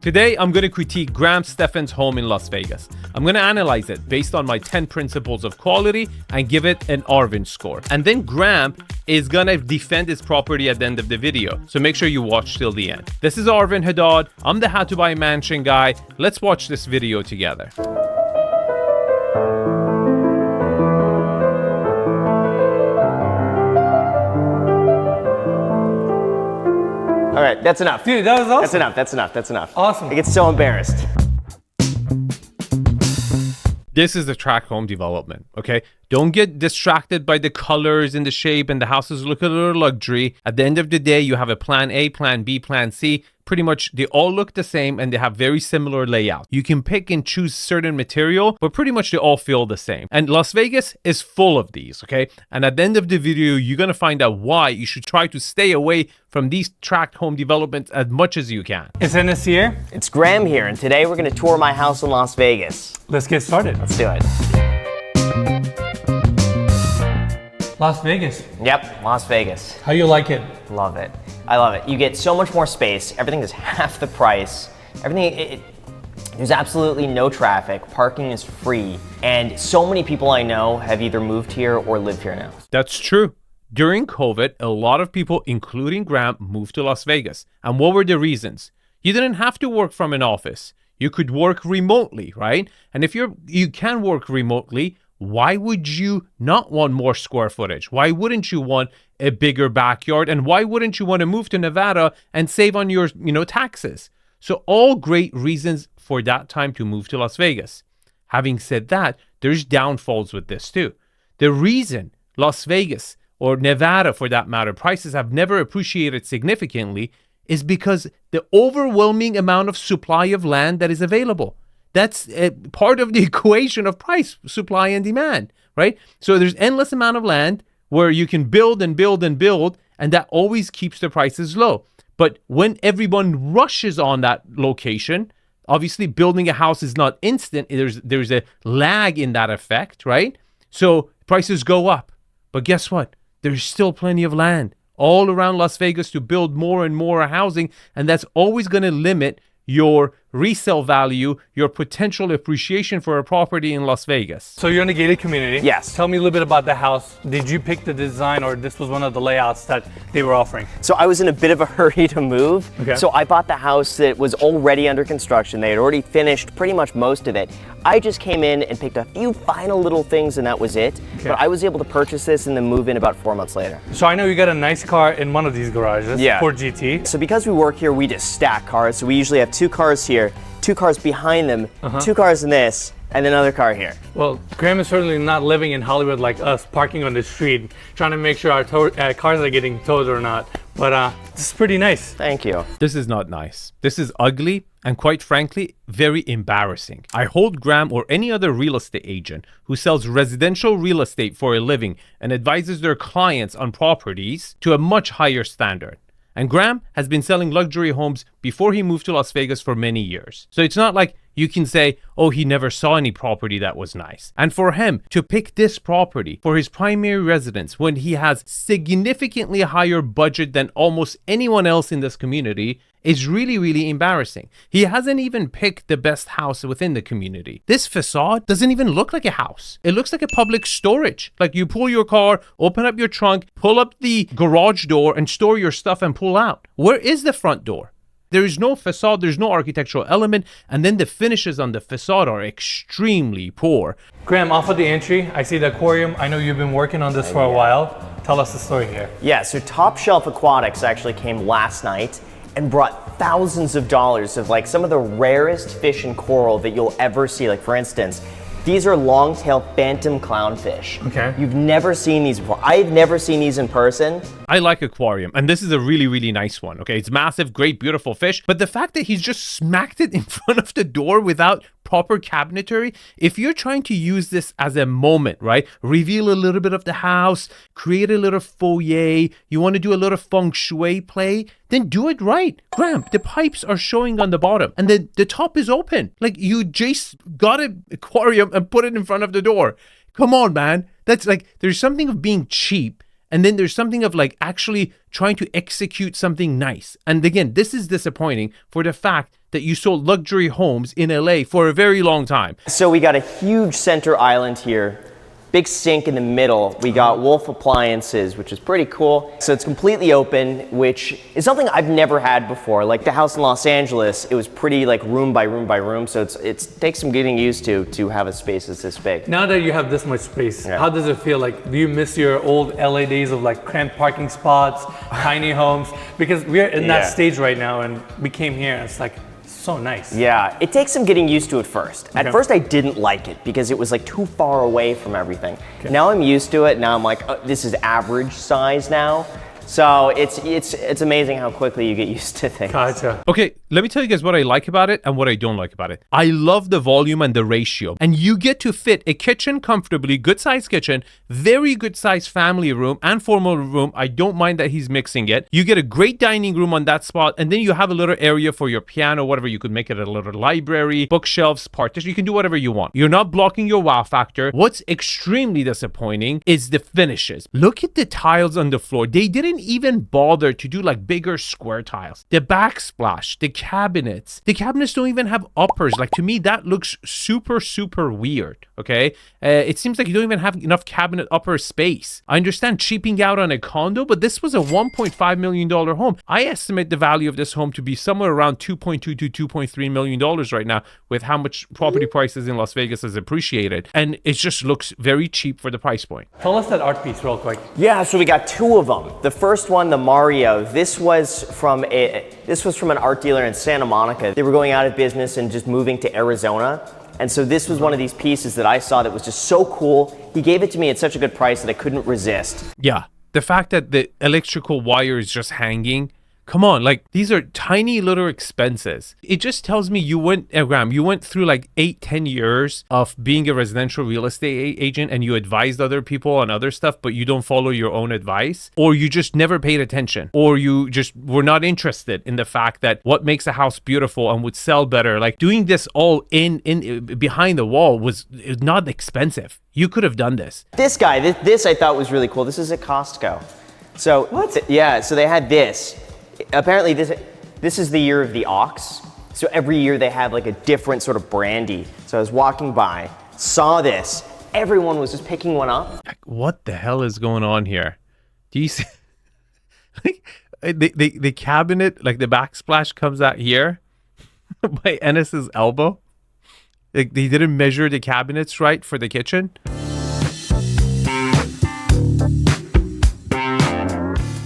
Today, I'm going to critique Stephan's home in Las Vegas. I'm going to analyze it based on my 10 principles of quality and give it an Arvin score. And then Graham is going to defend his property at the end of the video. So make sure you watch till the end. This is Arvin Haddad. I'm the How to Buy a Mansion guy. Let's watch this video together. All right, that's enough. Dude, that was awesome. That's enough. Awesome. I get so embarrassed. This is the tract home development, okay? Don't get distracted by the colors and the shape and the houses look a little luxury. At the end of the day, you have a plan A, plan B, plan C. Pretty much they all look the same and they have very similar layout. You can pick and choose certain material, but pretty much they all feel the same. And Las Vegas is full of these, okay? And at the end of the video, you're gonna find out why you should try to stay away from these tract home developments as much as you can. It's Enes here. It's Graham here, and today we're gonna tour my house in Las Vegas. Let's get started. Let's do it. Las Vegas. Yep, Las Vegas. How you like it? Love it. I love it. You get so much more space. Everything is half the price. There's absolutely no traffic. Parking is free. And so many people I know have either moved here or live here now. That's true. During COVID, a lot of people, including Graham, moved to Las Vegas. And what were the reasons? You didn't have to work from an office. You could work remotely, right? And if you can work remotely, why would you not want more square footage? Why wouldn't you want a bigger backyard? And why wouldn't you want to move to Nevada and save on your, taxes? So all great reasons for that time to move to Las Vegas. Having said that, there's downfalls with this too. The reason Las Vegas or Nevada for that matter, prices have never appreciated significantly is because the overwhelming amount of supply of land that is available. That's part of the equation of price, supply and demand, right? So there's endless amount of land where you can build and build and build, and that always keeps the prices low. But when everyone rushes on that location, obviously building a house is not instant. There's a lag in that effect, right? So prices go up. But guess what? There's still plenty of land all around Las Vegas to build more and more housing, and that's always going to limit your resale value, your potential appreciation for a property in Las Vegas. So you're in a gated community. Yes. Tell me a little bit about the house. Did you pick the design or this was one of the layouts that they were offering? So I was in a bit of a hurry to move. Okay. So I bought the house that was already under construction. They had already finished pretty much most of it. I just came in and picked a few final little things and that was it. Okay. But I was able to purchase this and then move in about 4 months later. So I know you got a nice car in one of these garages. Yeah. Ford GT. So because we work here, we just stack cars. So we usually have 2 cars here, 2 cars behind them, 2 cars in this, and another car here. Well, Graham is certainly not living in Hollywood like us, parking on the street, trying to make sure our cars are getting towed or not. But this is pretty nice. Thank you. This is not nice. This is ugly and quite frankly, very embarrassing. I hold Graham or any other real estate agent who sells residential real estate for a living and advises their clients on properties to a much higher standard. And Graham has been selling luxury homes before he moved to Las Vegas for many years. So it's not like you can say, oh, he never saw any property that was nice. And for him to pick this property for his primary residence when he has significantly higher budget than almost anyone else in this community is really, really embarrassing. He hasn't even picked the best house within the community. This facade doesn't even look like a house. It looks like a public storage. Like you pull your car, open up your trunk, pull up the garage door and store your stuff and pull out. Where is the front door? There is no facade, there's no architectural element, and then the finishes on the facade are extremely poor. Graham, off of the entry, I see the aquarium. I know you've been working on this for a while. Tell us the story here. Yeah, so Top Shelf Aquatics actually came last night and brought thousands of dollars of like some of the rarest fish and coral that you'll ever see. Like for instance, these are long-tailed phantom clownfish. Okay. You've never seen these before. I've never seen these in person. I like aquarium, and this is a really, really nice one, okay? It's massive, great, beautiful fish, but the fact that he's just smacked it in front of the door without proper cabinetry, if you're trying to use this as a moment, right? Reveal a little bit of the house, create a little foyer, you want to do a little feng shui play, then do it right. Graham, the pipes are showing on the bottom, and the top is open. Like, you just got an aquarium and put it in front of the door. Come on, man. That's like, there's something of being cheap, and then there's something of like actually trying to execute something nice. And again, this is disappointing for the fact that you sold luxury homes in LA for a very long time. So we got a huge center island here. Big sink in the middle. We got Wolf appliances, which is pretty cool. So it's completely open, which is something I've never had before. Like the house in Los Angeles, it was pretty like room by room by room. So it takes some getting used to have a space that's this big. Now that you have this much space, how does it feel? Like, do you miss your old LA days of like cramped parking spots, tiny homes? Because we're in that stage right now, and we came here and it's like, so nice. Yeah, it takes some getting used to at first. At first I didn't like it because it was like too far away from everything. Now I'm used to it. Now I'm like, oh, this is average size now. So it's amazing how quickly you get used to things. Gotcha. Okay, let me tell you guys what I like about it and what I don't like about it. I love the volume and the ratio. And you get to fit a kitchen comfortably, good size kitchen, very good size family room and formal room. I don't mind that he's mixing it. You get a great dining room on that spot, and then you have a little area for your piano, whatever. You could make it a little library, bookshelves, partition. You can do whatever you want. You're not blocking your wow factor. What's extremely disappointing is the finishes. Look at the tiles on the floor. They didn't even bother to do like bigger square tiles. The backsplash, the cabinets don't even have uppers. Like, to me, that looks super weird. Okay, it seems like you don't even have enough cabinet upper space. I understand cheaping out on a condo, but this was a $1.5 million home. I estimate the value of this home to be somewhere around $2.2 to $2.3 million right now, with how much property prices in Las Vegas has appreciated, and it just looks very cheap for the price point. Tell us that art piece real quick. Yeah, so we got two of them. The first one, the Mario, this was from an art dealer in Santa Monica. They were going out of business and just moving to Arizona. And so this was one of these pieces that I saw that was just so cool. He gave it to me at such a good price that I couldn't resist. Yeah, the fact that the electrical wire is just hanging. Come on, like, these are tiny little expenses. It just tells me you went through like 8-10 years of being a residential real estate agent, and you advised other people on other stuff, but you don't follow your own advice, or you just never paid attention, or you just were not interested in the fact that what makes a house beautiful and would sell better. Like, doing this all in behind the wall was not expensive. You could have done this. This guy, this I thought was really cool. This is at Costco. So what? Yeah, so they had this. Apparently this is the year of the ox. So every year they have like a different sort of brandy. So I was walking by, saw this. Everyone was just picking one up. Like, what the hell is going on here? Do you see? Like, the cabinet, like the backsplash comes out here by Enes's elbow. Like, they didn't measure the cabinets right for the kitchen.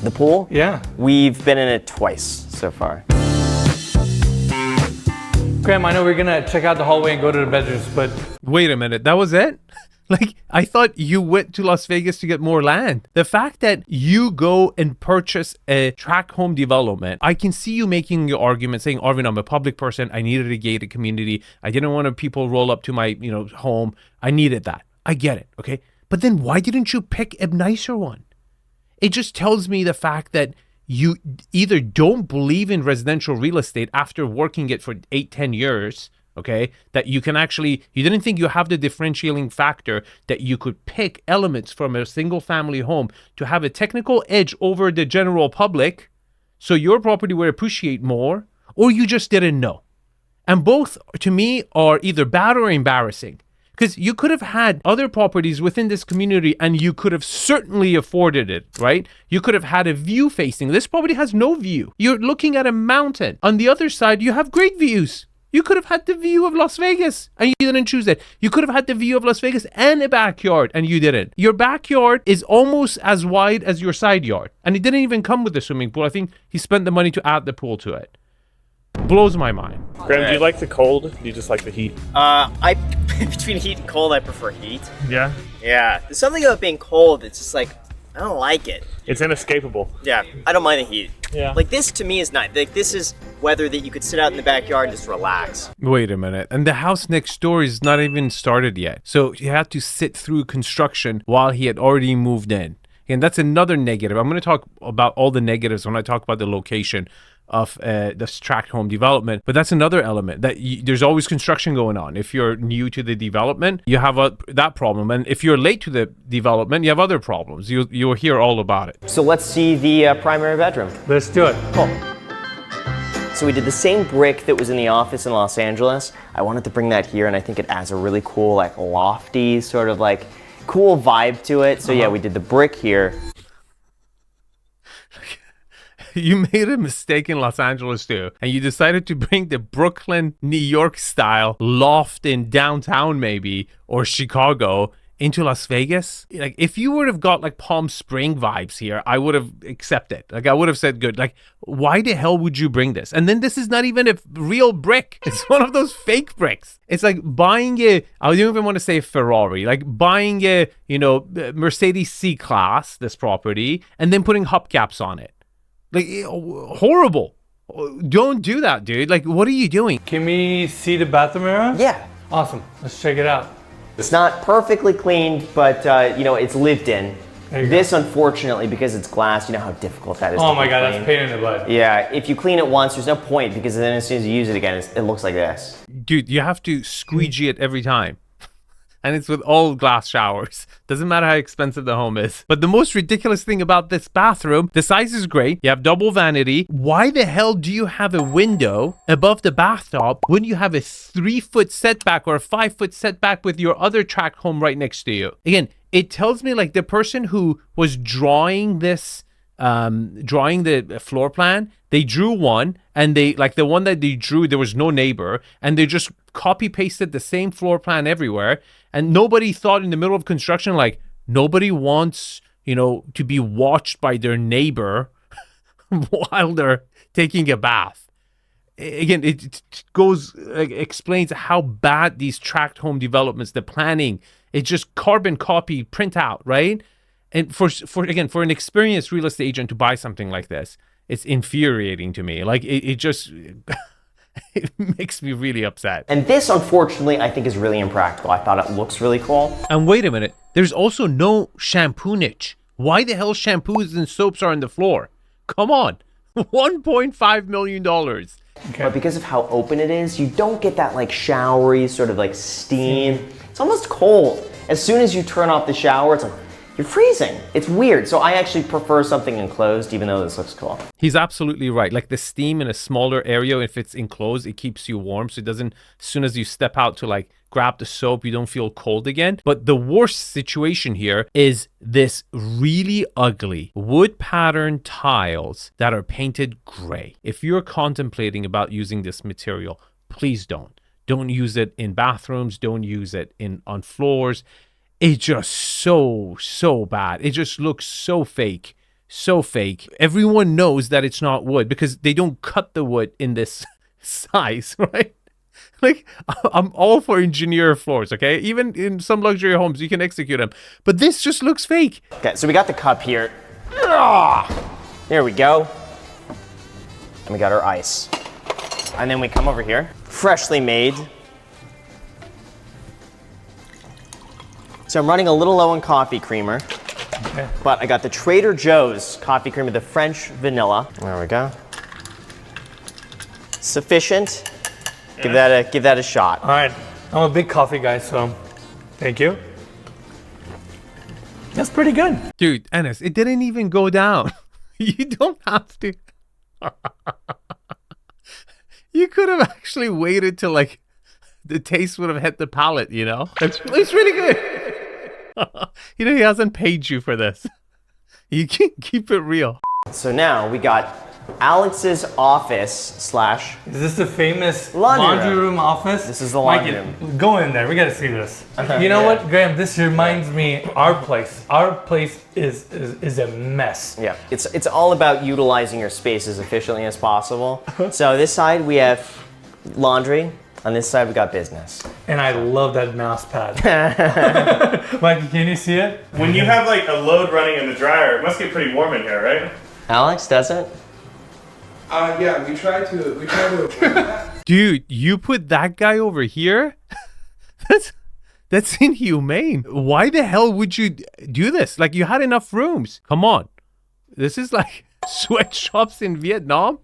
The pool? Yeah. We've been in it twice so far. Graham, I know we're gonna check out the hallway and go to the bedrooms, but Wait a minute, that was it? Like, I thought you went to Las Vegas to get more land. The fact that you go and purchase a tract home development, I can see you making your argument saying, Arvin, I'm a public person. I needed a gated community. I didn't want people roll up to my, home. I needed that. I get it, okay? But then why didn't you pick a nicer one? It just tells me the fact that you either don't believe in residential real estate after working it for 8-10 years, okay, that you didn't think you have the differentiating factor that you could pick elements from a single family home to have a technical edge over the general public so your property would appreciate more, or you just didn't know. And both, to me, are either bad or embarrassing. Because you could have had other properties within this community and you could have certainly afforded it, right? You could have had a view facing. This property has no view. You're looking at a mountain. On the other side, you have great views. You could have had the view of Las Vegas and you didn't choose it. You could have had the view of Las Vegas and a backyard and you didn't. Your backyard is almost as wide as your side yard. And it didn't even come with a swimming pool. I think he spent the money to add the pool to it. Blows my mind. Graham, do you like the cold? Do you just like the heat? Between heat and cold, I prefer heat. Yeah? Yeah, there's something about being cold. It's just like, I don't like it. It's inescapable. Yeah, I don't mind the heat. Yeah. Like, this to me is nice. Like, this is weather that you could sit out in the backyard and just relax. Wait a minute. And the house next door is not even started yet. So he had to sit through construction while he had already moved in. And that's another negative. I'm going to talk about all the negatives when I talk about the location of this tract home development, but that's another element that there's always construction going on. If you're new to the development, you have that problem, and if you're late to the development, you have other problems. You'll hear all about it. So let's see the primary bedroom. let's do it. Cool. So we did the same brick that was in the office in Los Angeles. I wanted to bring that here, and I think it adds a really cool, like lofty, sort of like cool vibe to it. So yeah, we did the brick here. You made a mistake in Los Angeles too, and you decided to bring the Brooklyn, New York style loft in downtown maybe, or Chicago, into Las Vegas. Like, if you would have got like Palm Spring vibes here, I would have accepted. Like, I would have said good. Like, why the hell would you bring this? And then this is not even a real brick. It's one of those fake bricks. It's like buying I don't even want to say a Ferrari, like buying a, Mercedes C-Class, this property, and then putting hubcaps on it. Like, horrible. Don't do that, dude. Like, what are you doing? Can we see the bathroom area? Yeah. Awesome. Let's check it out. It's not perfectly cleaned, but it's lived in. This, unfortunately, because it's glass, you know how difficult that is to Oh my God, clean. that's pain in the butt. Yeah, if you clean it once, there's no point, because then as soon as you use it again, it looks like this. Dude, you have to squeegee it every time. And it's with all glass showers. Doesn't matter how expensive the home is. But the most ridiculous thing about this bathroom, the size is great. You have double vanity. Why the hell do you have a window above the bathtub when you have a 3-foot setback or a 5-foot setback with your other tract home right next to you? Again, it tells me like the person who was drawing this, drawing the floor plan, they drew one, and they, like the one that they drew, there was no neighbor, and they just copy pasted the same floor plan everywhere. And nobody thought in the middle of construction, like, nobody wants, to be watched by their neighbor while they're taking a bath. Again, it explains how bad these tract home developments, the planning, it's just carbon copy, print out, right? And for an experienced real estate agent to buy something like this, it's infuriating to me. Like, it just... it makes me really upset. And this, unfortunately, I think is really impractical. I thought it looks really cool. And wait a minute, there's also no shampoo niche. Why the hell shampoos and soaps are on the floor? Come on, $1.5 million. Okay. But because of how open it is, you don't get that like showery sort of like steam. It's almost cold. As soon as you turn off the shower, it's like, you're freezing. It's weird. So I actually prefer something enclosed, even though this looks cool. He's absolutely right. Like the steam in a smaller area, if it's enclosed, it keeps you warm. So it doesn't, as soon as you step out to like grab the soap, you don't feel cold again. But the worst situation here is this really ugly wood pattern tiles that are painted gray. If you're contemplating about using this material, please don't. Don't use it in bathrooms. Don't use it on floors. It's just so bad. It just looks so fake. So fake. Everyone knows that it's not wood because they don't cut the wood in this size, right? Like, I'm all for engineer floors, okay? Even in some luxury homes, you can execute them. But this just looks fake. Okay, so we got the cup here. There we go. And we got our ice. And then we come over here. Freshly made. So I'm running a little low on coffee creamer, but I got the Trader Joe's coffee creamer, the French vanilla. There we go. Sufficient. Give that a shot. All right, I'm a big coffee guy, so thank you. That's pretty good. Dude, Enes, it didn't even go down. You don't have to. You could have actually waited till like the taste would have hit the palate, It's really good. He hasn't paid you for this. You can keep it real. So now we got Alex's office / Is this the famous laundry room office? This is the laundry room. Go in there. We got to see this. You know what, Graham? This reminds me our place. Our place is a mess. Yeah, it's all about utilizing your space as efficiently as possible. So this side we have laundry. On this side, we got business. And I love that mouse pad. Mikey, can you see it? When you have like a load running in the dryer, it must get pretty warm in here, right? Alex, does it? Yeah, we try to avoid that. Dude, you put that guy over here? That's inhumane. Why the hell would you do this? Like, you had enough rooms. Come on. This is like sweatshops in Vietnam.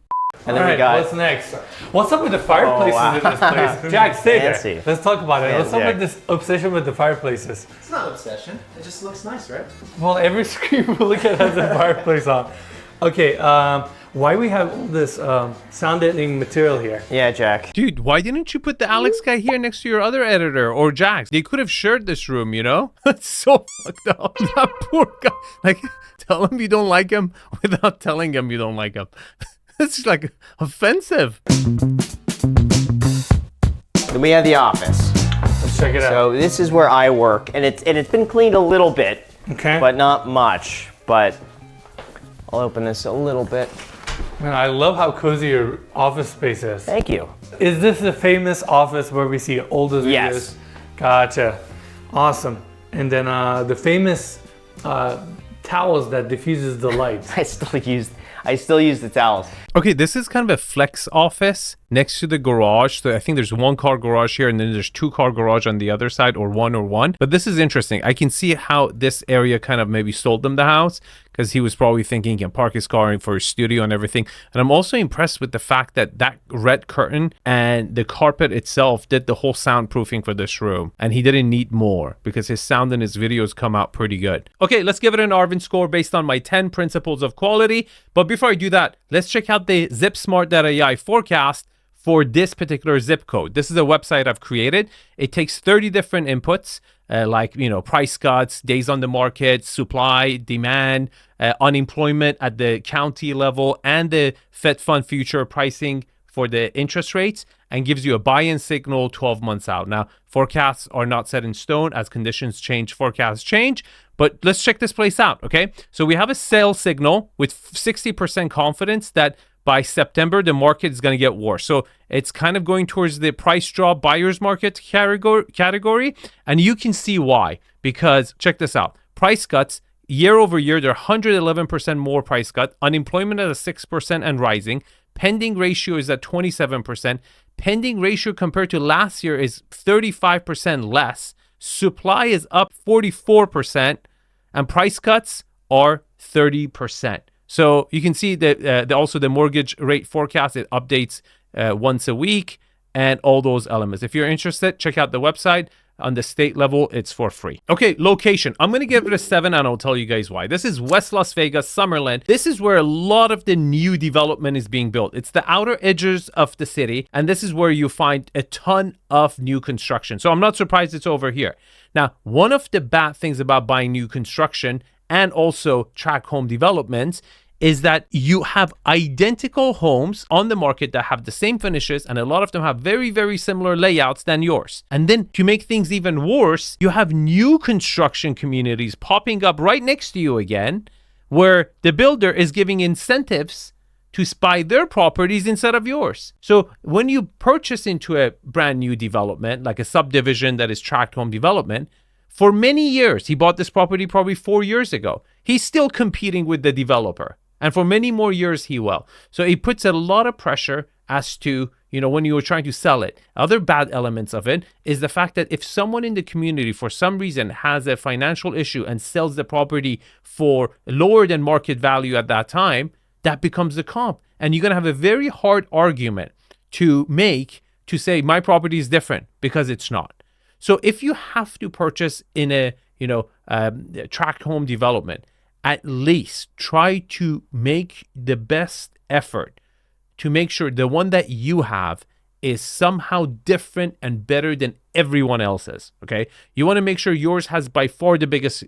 And then we got... What's next? What's up with the fireplaces in this place? Jack, stay Fancy. there. Let's talk about it. What's up Jack. with this obsession with the fireplaces? It's not obsession. It just looks nice, right? Well, every screen we look at has a fireplace on. Okay, Why we have all this sound editing material here? Yeah, Jack. Dude, why didn't you put the Alex guy here next to your other editor or Jax? They could have shared this room, you know? It's so fucked up. That poor guy. Like, tell him you don't like him without telling him you don't like him. It's like offensive. Then we have the office. Let's check it out. So this is where I work, and it's been cleaned a little bit, Okay. but not much. But I'll open this a little bit. Man, I love how cozy your office space is. Thank you. Is this the famous office where we see oldest videos? Yes. Gotcha. Awesome. And then the famous towels that diffuses the light. I still use the towels. Okay, this is kind of a flex office next to the garage. So I think there's 1-car garage here and then there's 2-car garage on the other side, or one. But this is interesting. I can see how this area kind of maybe sold them the house because he was probably thinking he can park his car in for his studio and everything. And I'm also impressed with the fact that that red curtain and the carpet itself did the whole soundproofing for this room. And he didn't need more because his sound and his videos come out pretty good. Okay, let's give it an Arvin score based on my 10 principles of quality. But before I do that, let's check out the ZipSmart.ai forecast for this particular zip code. This is a website I've created. It takes 30 different inputs, like, price cuts, days on the market, supply, demand, unemployment at the county level, and the Fed Fund future pricing for the interest rates, and gives you a buy-in signal 12 months out. Now, forecasts are not set in stone. As conditions change, forecasts change. But let's check this place out, okay? So we have a sell signal with 60% confidence that by September, the market is going to get worse. So it's kind of going towards the price drop buyer's market category. And you can see why. Because check this out. Price cuts, year over year, they're 111% more price cut. Unemployment at 6% and rising. Pending ratio is at 27%. Pending ratio compared to last year is 35% less. Supply is up 44%. And price cuts are 30%. So you can see that also the mortgage rate forecast, it updates once a week and all those elements. If you're interested, check out the website. On the state level, it's for free. Okay, location. I'm going to give it a 7 and I'll tell you guys why. This is West Las Vegas, Summerlin. This is where a lot of the new development is being built. It's the outer edges of the city, and this is where you find a ton of new construction. So I'm not surprised it's over here. Now, one of the bad things about buying new construction and also tract home developments is that you have identical homes on the market that have the same finishes, and a lot of them have very, very similar layouts than yours. And then to make things even worse, you have new construction communities popping up right next to you again, where the builder is giving incentives to buy their properties instead of yours. So when you purchase into a brand new development, like a subdivision that is tract home development, for many years, he bought this property probably 4 years ago. He's still competing with the developer. And for many more years, he will. So it puts a lot of pressure as to, when you were trying to sell it. Other bad elements of it is the fact that if someone in the community, for some reason, has a financial issue and sells the property for lower than market value at that time, that becomes the comp. And you're going to have a very hard argument to make to say, my property is different, because it's not. So if you have to purchase in a, tract home development, at least try to make the best effort to make sure the one that you have is somehow different and better than everyone else's, okay? You want to make sure yours has by far the biggest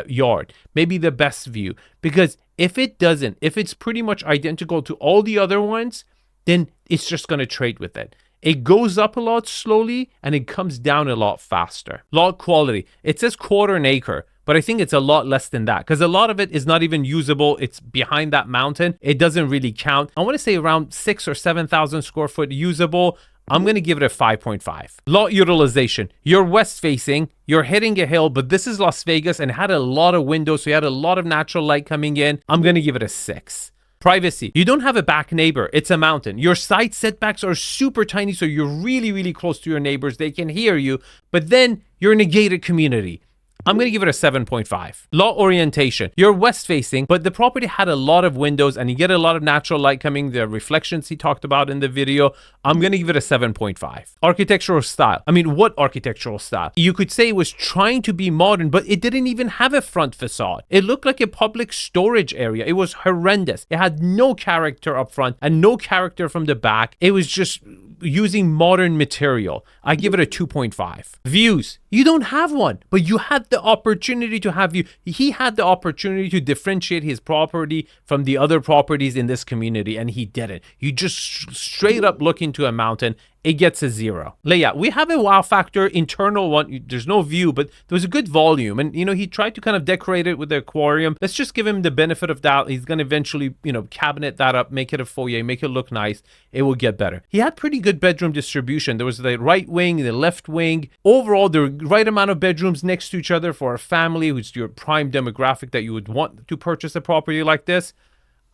yard, maybe the best view, because if it doesn't, if it's pretty much identical to all the other ones, then it's just going to trade with it. It goes up a lot slowly and it comes down a lot faster. Lot quality, it says 1/4 acre. But I think it's a lot less than that, because a lot of it is not even usable. It's behind that mountain. It doesn't really count. I want to say around 6,000 or 7,000 square foot usable. I'm going to give it a 5.5. Lot utilization. You're west facing, you're hitting a hill, but this is Las Vegas and it had a lot of windows. So you had a lot of natural light coming in. I'm going to give it a 6. Privacy. You don't have a back neighbor. It's a mountain. Your side setbacks are super tiny. So you're really, really close to your neighbors. They can hear you, but then you're in a gated community. I'm going to give it a 7.5. Lot orientation. You're west facing, but the property had a lot of windows and you get a lot of natural light coming, the reflections he talked about in the video. I'm going to give it a 7.5. Architectural style. I mean, what architectural style? You could say it was trying to be modern, but it didn't even have a front facade. It looked like a public storage area. It was horrendous. It had no character up front and no character from the back. It was just using modern material. I give it a 2.5. Views. You don't have one, but you had the opportunity to have view. He had the opportunity to differentiate his property from the other properties in this community, and he didn't. You just straight up look into a mountain. It gets a 0. Layout. We have a wow factor internal one. There's no view, but there was a good volume. And, he tried to kind of decorate it with the aquarium. Let's just give him the benefit of doubt. He's going to eventually, cabinet that up, make it a foyer, make it look nice. It will get better. He had pretty good bedroom distribution. There was the right wing, the left wing. Overall, the right amount of bedrooms next to each other for a family who's your prime demographic that you would want to purchase a property like this.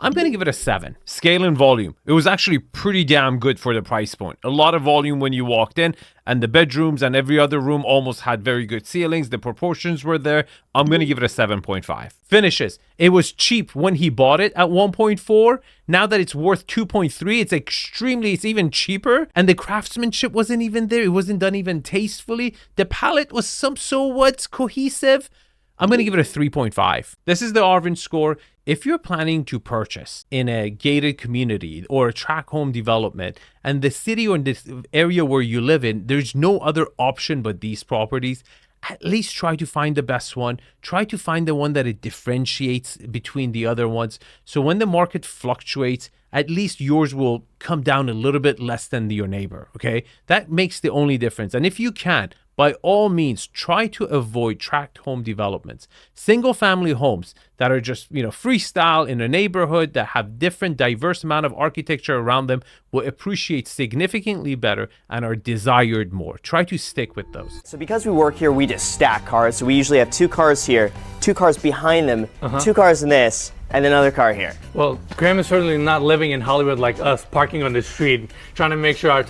I'm going to give it a 7. Scale and volume. It was actually pretty damn good for the price point. A lot of volume when you walked in, and the bedrooms and every other room almost had very good ceilings. The proportions were there. I'm going to give it a 7.5. Finishes. It was cheap when he bought it at 1.4. Now that it's worth 2.3, it's even cheaper. And the craftsmanship wasn't even there. It wasn't done even tastefully. The palette was somewhat cohesive. I'm going to give it a 3.5. This is the Arvin score. If you're planning to purchase in a gated community or a tract home development and the city or this area where you live in, there's no other option but these properties, at least try to find the best one. Try to find the one that it differentiates between the other ones. So when the market fluctuates, at least yours will come down a little bit less than your neighbor, okay? That makes the only difference. And if you can, by all means, try to avoid tract home developments. Single family homes that are just, freestyle in a neighborhood that have different diverse amount of architecture around them will appreciate significantly better and are desired more. Try to stick with those. So because we work here, we just stack cars. So we usually have 2 cars here, 2 cars behind them, 2 cars in this, and another car here. Well, Graham is certainly not living in Hollywood like us, parking on the street, trying to make sure our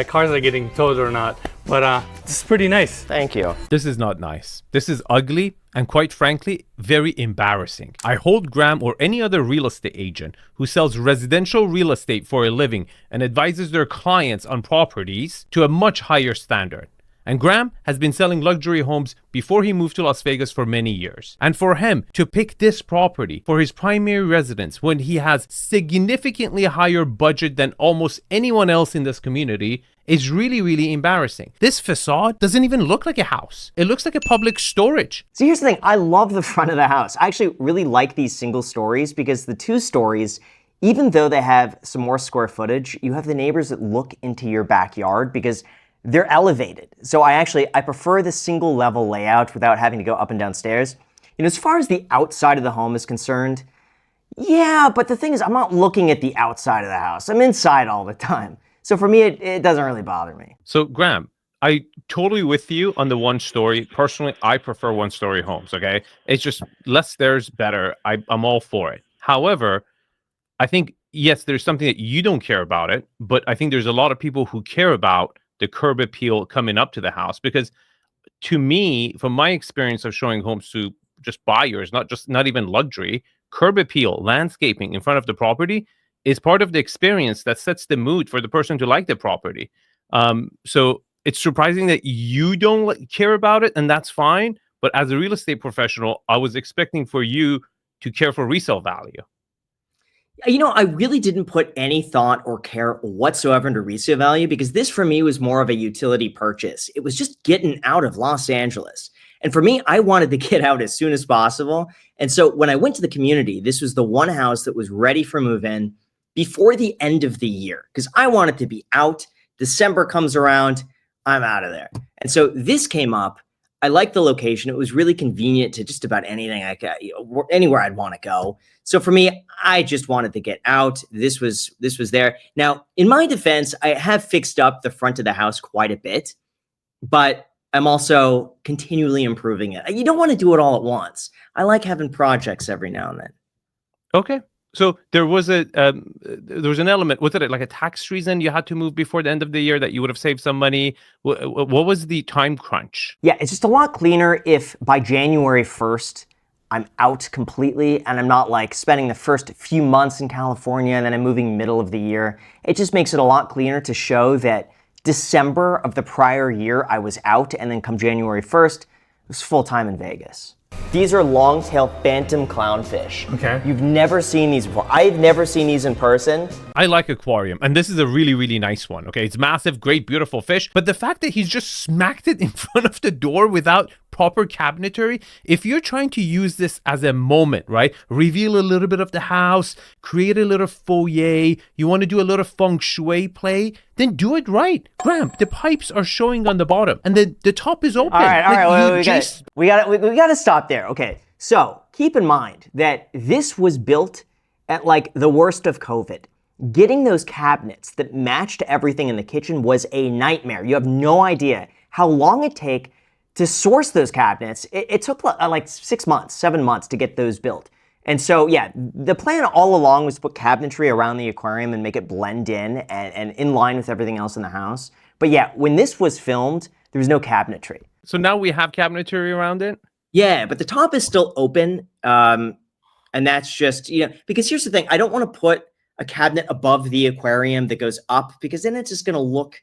cars are getting towed or not. But this is pretty nice. Thank you. This is not nice. This is ugly and, quite frankly, very embarrassing. I hold Graham or any other real estate agent who sells residential real estate for a living and advises their clients on properties to a much higher standard. And Graham has been selling luxury homes before he moved to Las Vegas for many years. And for him to pick this property for his primary residence when he has significantly higher budget than almost anyone else in this community is really, really embarrassing. This facade doesn't even look like a house. It looks like a public storage. So here's the thing. I love the front of the house. I actually really like these single stories because the 2 stories, even though they have some more square footage, you have the neighbors that look into your backyard because they're elevated. So I prefer the single level layout without having to go up and down stairs. As far as the outside of the home is concerned, yeah, but the thing is, I'm not looking at the outside of the house. I'm inside all the time. So for me, it doesn't really bother me. So Graham, I totally with you on the 1 story. Personally, I prefer 1 story homes, okay? It's just less stairs, better. I'm all for it. However, I think, yes, there's something that you don't care about it, but I think there's a lot of people who care about the curb appeal coming up to the house, because to me, from my experience of showing homes to just buyers, not even luxury, curb appeal, landscaping in front of the property is part of the experience that sets the mood for the person to like the property. So it's surprising that you don't care about it, and that's fine. But as a real estate professional, I was expecting for you to care for resale value. I really didn't put any thought or care whatsoever into resale value because this for me was more of a utility purchase. It was just getting out of Los Angeles. And for me, I wanted to get out as soon as possible. And so when I went to the community, this was the one house that was ready for move-in before the end of the year because I wanted to be out. December comes around, I'm out of there. And so this came up. I liked the location. It was really convenient to just about anything anywhere I'd want to go. So for me, I just wanted to get out. This was there. Now, in my defense, I have fixed up the front of the house quite a bit, but I'm also continually improving it. You don't want to do it all at once. I like having projects every now and then. Okay. So there was an element. Was it like a tax reason you had to move before the end of the year that you would have saved some money? What was the time crunch? Yeah, it's just a lot cleaner if by January 1st, I'm out completely and I'm not like spending the first few months in California and then I'm moving middle of the year. It just makes it a lot cleaner to show that December of the prior year I was out, and then come January 1st, it was full time in Vegas. These are long-tailed phantom clownfish. Okay. You've never seen these before. I've never seen these in person. I like aquarium, and this is a really, really nice one. Okay, it's massive, great, beautiful fish, but the fact that he's just smacked it in front of the door without proper cabinetry, if you're trying to use this as a moment, right, reveal a little bit of the house, create a little foyer, you want to do a little feng shui play, then do it right. Graham, the pipes are showing on the bottom, and the top is open. All right, Like, we got to stop there. Okay, so keep in mind that this was built at like the worst of COVID. Getting those cabinets that matched everything in the kitchen was a nightmare. You have no idea how long it take to source those cabinets. It took like 6 months, 7 months to get those built. And so, yeah, the plan all along was to put cabinetry around the aquarium and make it blend in and in line with everything else in the house. But yeah, when this was filmed, there was no cabinetry. So now we have cabinetry around it? Yeah, but the top is still open. And that's just, because here's the thing. I don't want to put a cabinet above the aquarium that goes up, because then it's just going to look,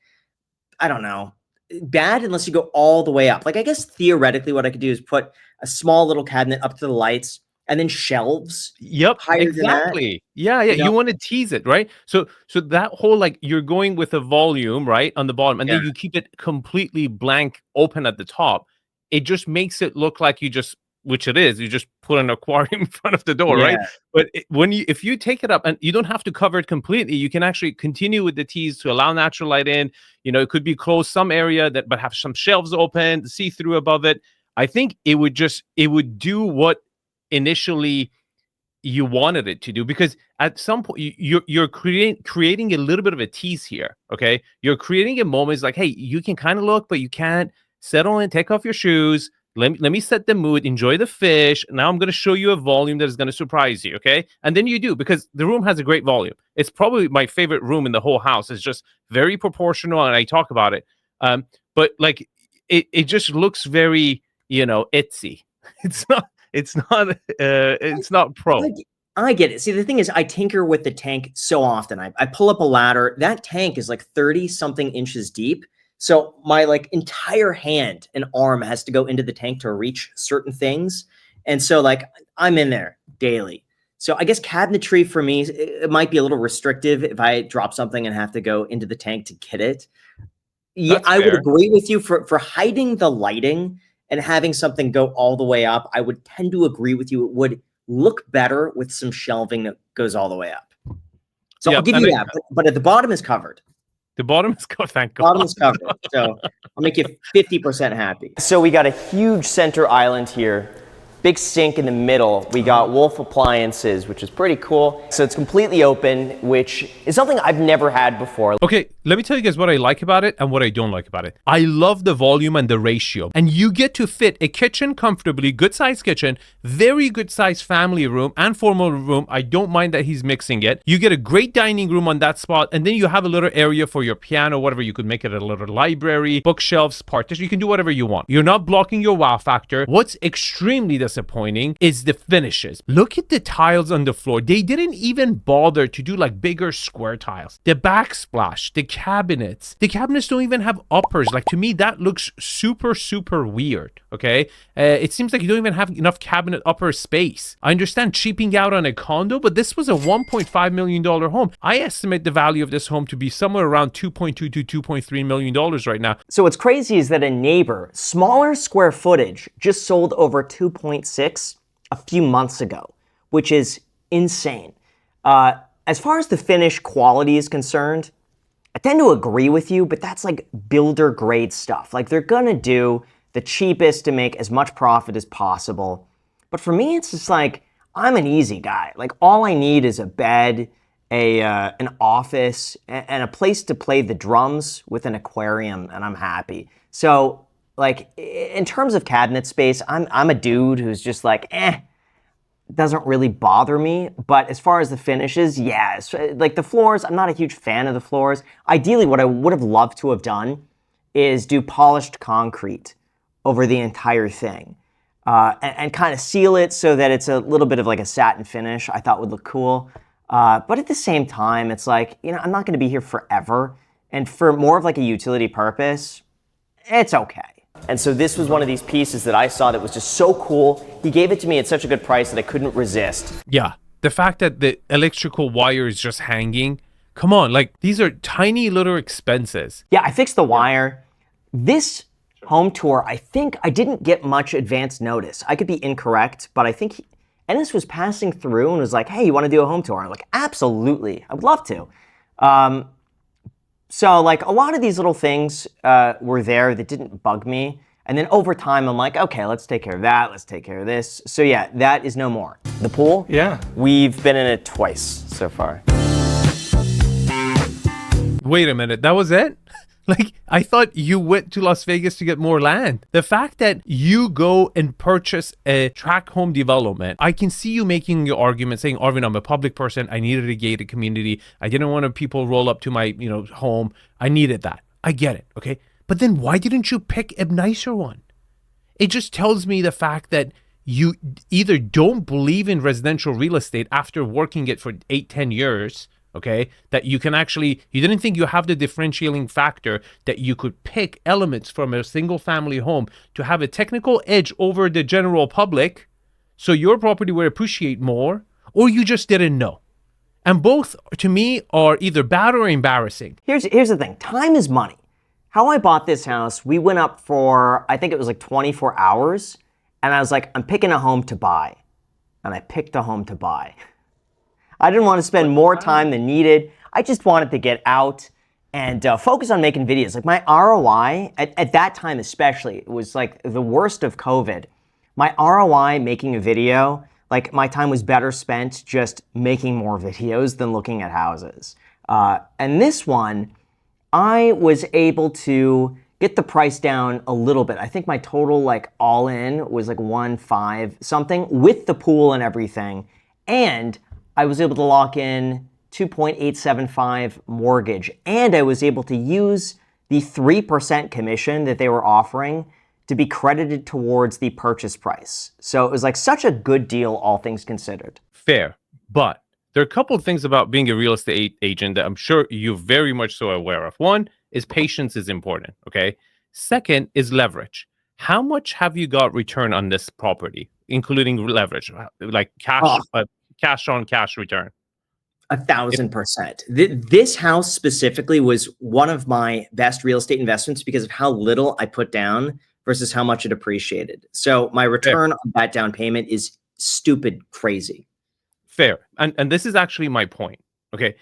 I don't know, bad unless you go all the way up. Like, I guess theoretically what I could do is put a small little cabinet up to the lights and then shelves. Yep, higher exactly. Than that. Yeah. You want to tease it, right? So that whole, like, you're going with a volume, right, on the bottom, and then you keep it completely blank open at the top. It just makes it look like you just, which it is, you just put an aquarium in front of the door, right? But if you take it up, and you don't have to cover it completely, you can actually continue with the tease to allow natural light in. It could be closed some area but have some shelves open, see through above it. I think it would do what initially you wanted it to do, because at some point you're creating a little bit of a tease here. Okay, you're creating a moment. It's like, hey, you can kind of look, but you can't. Settle in, take off your shoes. Let me set the mood, enjoy the fish. Now I'm going to show you a volume that is going to surprise you, okay? And then you do, because the room has a great volume. It's probably my favorite room in the whole house. It's just very proportional, and I talk about it. But like, it just looks very, itsy. It's not pro. I get it. See, the thing is, I tinker with the tank so often. I pull up a ladder. That tank is like 30-something inches deep. So my like entire hand and arm has to go into the tank to reach certain things. And so like I'm in there daily. So I guess cabinetry for me, it might be a little restrictive if I drop something and have to go into the tank to get it. Yeah, I would agree with you for hiding the lighting and having something go all the way up. I would tend to agree with you. It would look better with some shelving that goes all the way up. So I'll give you that, but at the bottom is covered. The bottom is covered, thank God. Bottom is covered, so I'll make you 50% happy. So we got a huge center island here. Big sink in the middle. We got Wolf appliances, which is pretty cool. So it's completely open, which is something I've never had before. Okay, let me tell you guys what I like about it and what I don't like about it. I love the volume and the ratio. And you get to fit a kitchen comfortably, good size kitchen, very good size family room and formal room. I don't mind that he's mixing it. You get a great dining room on that spot, and then you have a little area for your piano, whatever. You could make it a little library, bookshelves, partition. You can do whatever you want. You're not blocking your wow factor. What's extremely disappointing is the finishes. Look at the tiles on the floor. They didn't even bother to do like bigger square tiles. The backsplash, the cabinets don't even have uppers. Like, to me, that looks super, super weird. Okay. It seems like you don't even have enough cabinet upper space. I understand cheaping out on a condo, but this was a $1.5 million home. I estimate the value of this home to be somewhere around $2.2 to $2.3 million right now. So what's crazy is that a neighbor, smaller square footage, just sold over 2.6 a few months ago, which is insane. As far as the finish quality is concerned, I tend to agree with you, but that's like builder grade stuff. Like, they're gonna do the cheapest to make as much profit as possible. But for me, it's just like, I'm an easy guy. Like, all I need is a bed, an office, and a place to play the drums with an aquarium, and I'm happy. So, like, in terms of cabinet space, I'm a dude who's just like, doesn't really bother me. But as far as the finishes, yeah, like the floors, I'm not a huge fan of the floors. Ideally, what I would have loved to have done is do polished concrete over the entire thing. And kind of seal it so that it's a little bit of like a satin finish. I thought would look cool. But at the same time, it's like, I'm not going to be here forever. And for more of like a utility purpose, it's okay. And so this was one of these pieces that I saw that was just so cool. He gave it to me at such a good price that I couldn't resist. Yeah. The fact that the electrical wire is just hanging. Come on, like these are tiny little expenses. Yeah, I fixed the wire. This home tour, I think I didn't get much advance notice. I could be incorrect, but I think Enes was passing through and was like, hey, you want to do a home tour? I'm like, absolutely. I would love to. So like a lot of these little things were there that didn't bug me. And then over time, I'm like, okay, let's take care of that. Let's take care of this. So yeah, that is no more. The pool? Yeah. We've been in it twice so far. Wait a minute, that was it? Like, I thought you went to Las Vegas to get more land. The fact that you go and purchase a tract home development, I can see you making your argument saying, Arvin, I'm a public person. I needed a gated community. I didn't want people roll up to my, home. I needed that. I get it, okay? But then why didn't you pick a nicer one? It just tells me the fact that you either don't believe in residential real estate after working it for 8-10 years, okay, that you didn't think you have the differentiating factor that you could pick elements from a single family home to have a technical edge over the general public so your property would appreciate more, or you just didn't know. And both, to me, are either bad or embarrassing. Here's the thing. Time is money. How I bought this house, we went up for, I think it was like 24 hours, and I was like, I'm picking a home to buy. And I picked a home to buy. I didn't want to spend more time than needed. I just wanted to get out and focus on making videos. Like my ROI, at that time especially, it was like the worst of COVID. My ROI making a video, like my time was better spent just making more videos than looking at houses. And this one, I was able to get the price down a little bit. I think my total like all in was like 1.5 something with the pool and everything. And I was able to lock in 2.875 mortgage, and I was able to use the 3% commission that they were offering to be credited towards the purchase price. So it was like such a good deal, all things considered. Fair, but there are a couple of things about being a real estate agent that I'm sure you're very much so aware of. One is patience is important, okay? Second is leverage. How much have you got return on this property, including leverage, like cash? Cash on cash return? 1,000%. This house specifically was one of my best real estate investments because of how little I put down versus how much it appreciated. So my return on that down payment is stupid crazy. Fair. And this is actually my point. Okay.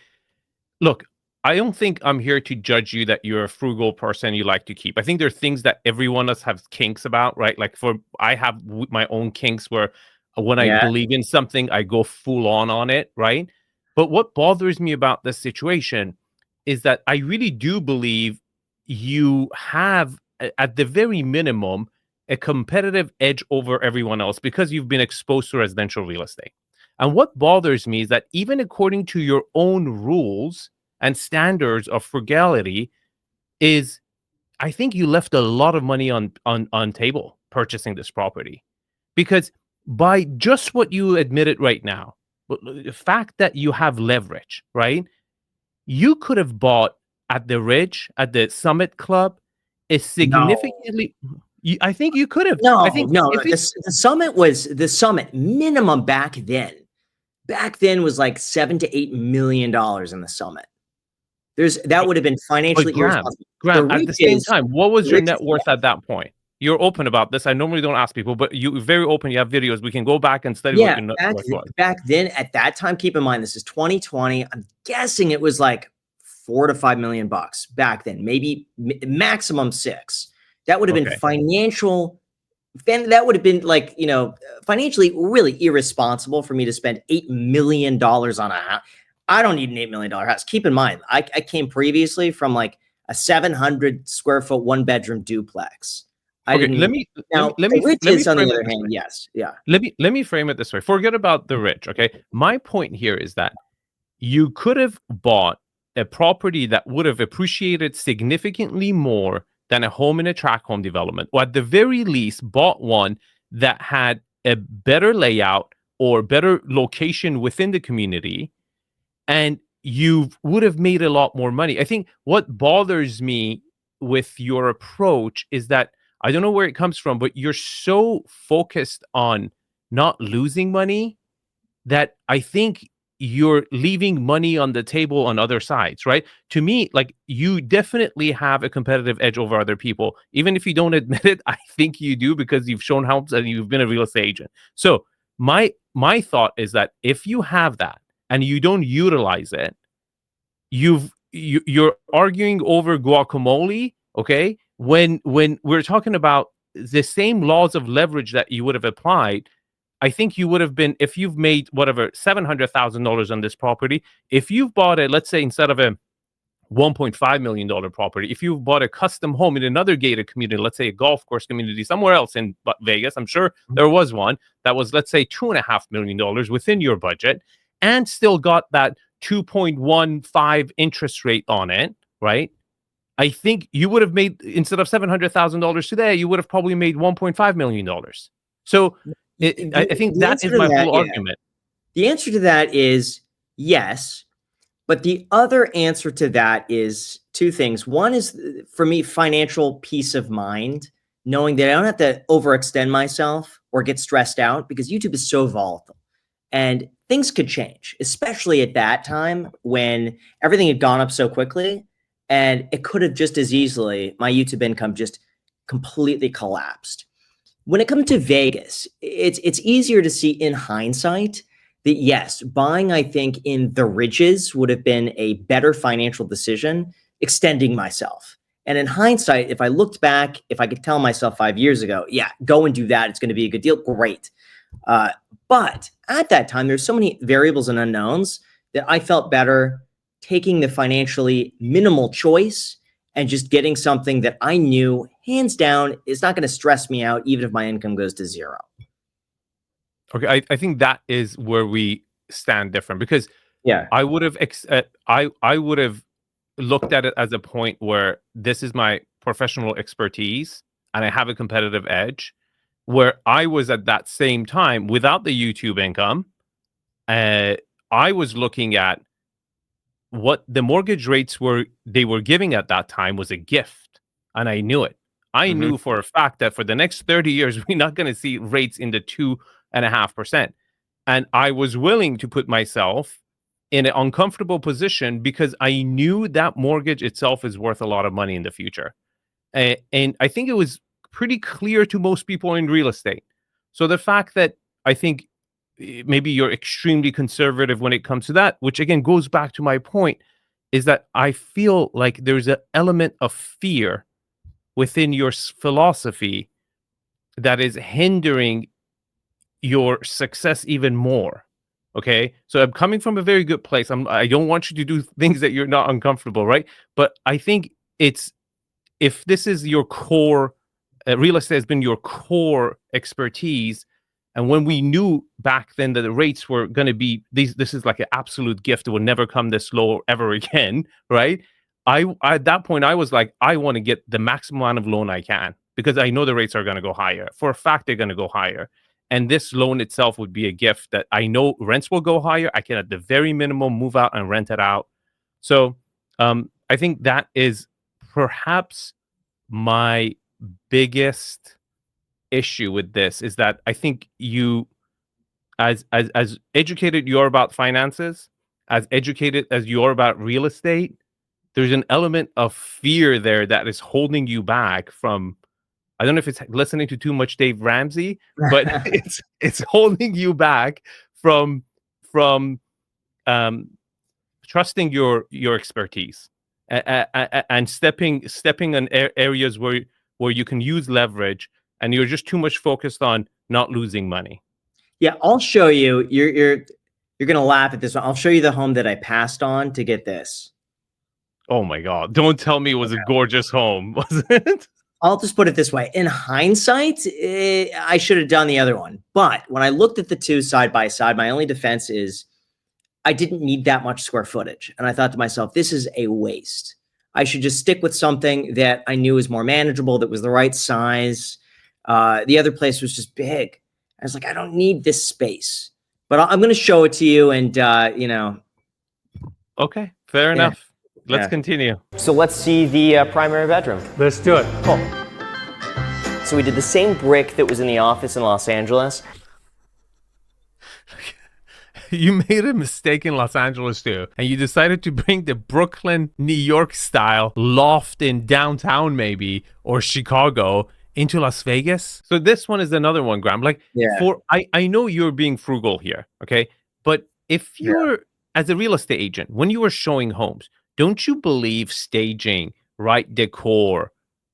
Look, I don't think I'm here to judge you that you're a frugal person you like to keep. I think there are things that every one of us have kinks about, right? Like I have my own kinks where when I believe in something, I go full on it, right? But what bothers me about this situation is that I really do believe you have, at the very minimum, a competitive edge over everyone else because you've been exposed to residential real estate. And what bothers me is that even according to your own rules and standards of frugality, is I think you left a lot of money on table purchasing this property. Because by just what you admitted right now, the fact that you have leverage, right? You could have bought at the Ridge, at the Summit Club, is significantly. I think you could have. The Summit minimum back then. Back then was like $7 to $8 million in the Summit. That would have been financially irresponsible. Graham, at the same time, what was your net worth at that point? You're open about this. I normally don't ask people, but you're very open. You have videos. We can go back and study what your net worth was. Back then, at that time, keep in mind, this is 2020. I'm guessing it was like $4 to $5 million back then, maybe maximum 6. That would have been financial. Then that would have been like, financially really irresponsible for me to spend $8 million on a house. I don't need an $8 million house. Keep in mind, I came previously from like a 700 square foot 1-bedroom duplex. I Okay, didn't. let me Now, let the me rich let me is, on the frame it other this hand, way. yes. Yeah. Let me frame it this way. Forget about the rich, okay? My point here is that you could have bought a property that would have appreciated significantly more than a home in a tract home development, or at the very least, bought one that had a better layout or better location within the community, and you would have made a lot more money. I think what bothers me with your approach is that I don't know where it comes from, but you're so focused on not losing money that I think you're leaving money on the table on other sides, right? To me, like, you definitely have a competitive edge over other people. Even if you don't admit it, I think you do because you've shown how and you've been a real estate agent. So my thought is that if you have that and you don't utilize it, you're arguing over guacamole, okay? When we're talking about the same laws of leverage that you would have applied, I think you would have been, if you've made whatever $700,000 on this property, if you've bought it, let's say instead of a $1.5 million property, if you've bought a custom home in another gated community, let's say a golf course community somewhere else in Vegas, I'm sure there was one that was, let's say, $2.5 million within your budget, and still got that 2.15 interest rate on it, right? I think you would have made, instead of $700,000 today, you would have probably made $1.5 million. So I think The that answer is to my that, whole yeah. argument. The answer to that is yes. But the other answer to that is two things. One is, for me, financial peace of mind, knowing that I don't have to overextend myself or get stressed out, because YouTube is so volatile and things could change, especially at that time when everything had gone up so quickly, and it could have just as easily, my YouTube income just completely collapsed. When it comes to Vegas, it's easier to see in hindsight that yes, buying, I think, in the ridges would have been a better financial decision, extending myself. And in hindsight, if I looked back, if I could tell myself 5 years ago, yeah, go and do that, it's going to be a good deal, great. But at that time, there's so many variables and unknowns that I felt better taking the financially minimal choice and just getting something that I knew, hands down, is not going to stress me out, even if my income goes to zero. Okay, I think that is where we stand different, because Yeah. I would have I would have looked at it as a point where this is my professional expertise and I have a competitive edge, where I was at that same time without the YouTube income. I was looking at what the mortgage rates they were giving at that time was a gift, and I knew it. I Mhm. knew for a fact that for the next 30 years we're not going to see rates in the 2.5%. And I was willing to put myself in an uncomfortable position because I knew that mortgage itself is worth a lot of money in the future. And I think it was pretty clear to most people in real estate. So the fact that I think maybe you're extremely conservative when it comes to that, which again goes back to my point, is that I feel like there's an element of fear within your philosophy that is hindering your success even more. Okay. So I'm coming from a very good place. I don't want you to do things that you're not uncomfortable, right? But I think it's, if this is your core, real estate has been your core expertise, and when we knew back then that the rates were going to be this is like an absolute gift, it will never come this low ever again, right? I at that point I was like, I want to get the maximum amount of loan I can, because I know the rates are going to go higher. For a fact, they're going to go higher, and this loan itself would be a gift that I know rents will go higher. I can at the very minimum move out and rent it out. So I think that is perhaps my biggest issue with this, is that I think you, as educated you are about finances, as educated as you are about real estate, there's an element of fear there that is holding you back from, I don't know if it's listening to too much Dave Ramsey, but it's holding you back from um trusting your expertise, and stepping on areas where you can use leverage, and you're just too much focused on not losing money. Yeah, I'll show you. You're gonna laugh at this one. I'll show you the home that I passed on to get this. Oh my God! Don't tell me it was a gorgeous home, was it? I'll just put it this way. In hindsight, I should have done the other one. But when I looked at the two side by side, my only defense is I didn't need that much square footage. And I thought to myself, this is a waste. I should just stick with something that I knew was more manageable, that was the right size. The other place was just big. I was like, I don't need this space. But I'm going to show it to you and, Okay, fair enough. Let's Yeah. continue. So let's see the primary bedroom. Let's do it. Cool. So we did the same brick that was in the office in Los Angeles. You made a mistake in Los Angeles too, and you decided to bring the Brooklyn, New York style loft in downtown maybe, or Chicago into Las Vegas. So this one is another one, Graham. Like, Yeah. I know you're being frugal here, okay? But if you're, as a real estate agent, when you were showing homes, don't you believe staging, right decor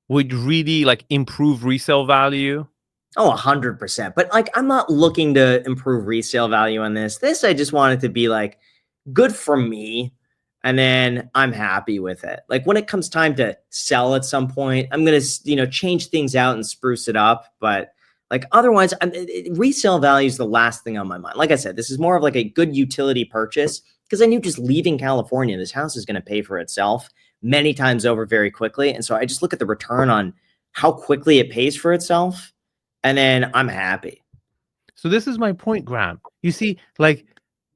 would really like improve resale value? Oh, 100%. But like, I'm not looking to improve resale value on this. This, I just want it to be like good for me. And then I'm happy with it. Like when it comes time to sell at some point, I'm going to, change things out and spruce it up. But like otherwise, resale value is the last thing on my mind. Like I said, this is more of like a good utility purchase because I knew just leaving California, this house is going to pay for itself many times over very quickly. And so I just look at the return on how quickly it pays for itself. And then I'm happy. So this is my point, Graham. You see, like,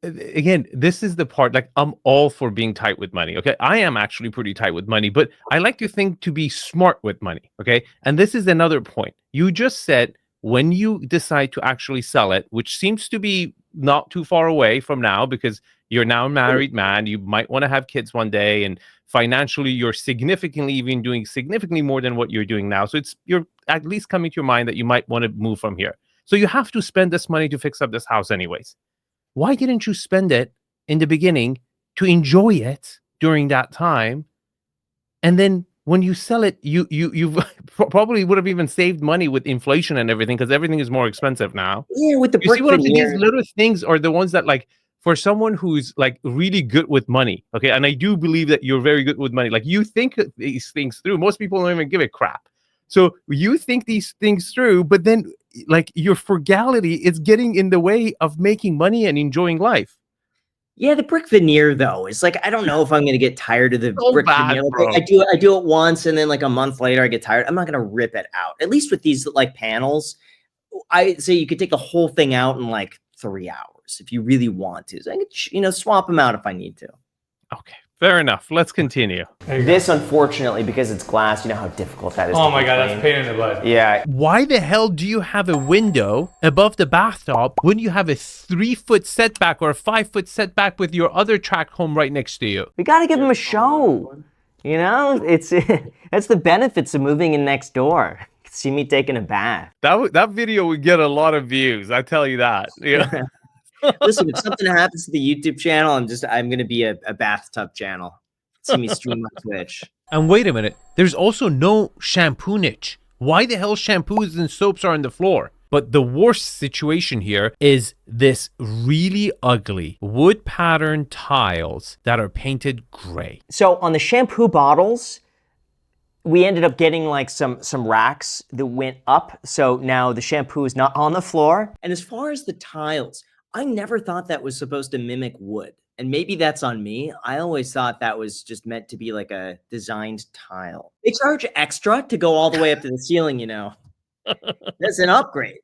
again, this is the part, like, I'm all for being tight with money, okay? I am actually pretty tight with money, but I like to think to be smart with money, okay? And this is another point. You just said when you decide to actually sell it, which seems to be not too far away from now because you're now a married man, you might want to have kids one day, and financially you're even doing significantly more than what you're doing now. So you're at least coming to your mind that you might want to move from here. So you have to spend this money to fix up this house anyways. Why didn't you spend it in the beginning to enjoy it during that time? And then when you sell it, you probably would have even saved money with inflation and everything because everything is more expensive now. Yeah, with the You see brick what I'm saying? veneer. These little things are the ones that, like, for someone who's like really good with money, okay, and I do believe that you're very good with money. Like, you think these things through. Most people don't even give a crap. So you think these things through, but then like your frugality is getting in the way of making money and enjoying life. Yeah, the brick veneer though is like I don't know if I'm gonna get tired of the So brick bad, veneer. Like, bro. I do it once, and then like a month later I get tired. I'm not gonna rip it out. At least with these like panels, I say you could take the whole thing out in like 3 hours if you really want to. So I could swap them out if I need to. Okay, fair enough. Let's continue. This, unfortunately, because it's glass, you know how difficult that is. Oh to my God, that's clean. pain in the butt. Yeah. Why the hell do you have a window above the bathtub when you have a 3-foot setback or a 5-foot setback with your other tract home right next to you? We got to give them a show. It's that's the benefits of moving in next door. See me taking a bath. That video would get a lot of views. I tell you that. Yeah. Listen, if something happens to the YouTube channel, I'm gonna be a bathtub channel. See me stream on Twitch. And wait a minute, there's also no shampoo niche. Why the hell shampoos and soaps are on the floor? But the worst situation here is this really ugly wood pattern tiles that are painted gray. So on the shampoo bottles, we ended up getting like some racks that went up. So now the shampoo is not on the floor. And as far as the tiles, I never thought that was supposed to mimic wood. And maybe that's on me. I always thought that was just meant to be like a designed tile. They charge extra to go all the way up to the ceiling, That's an upgrade.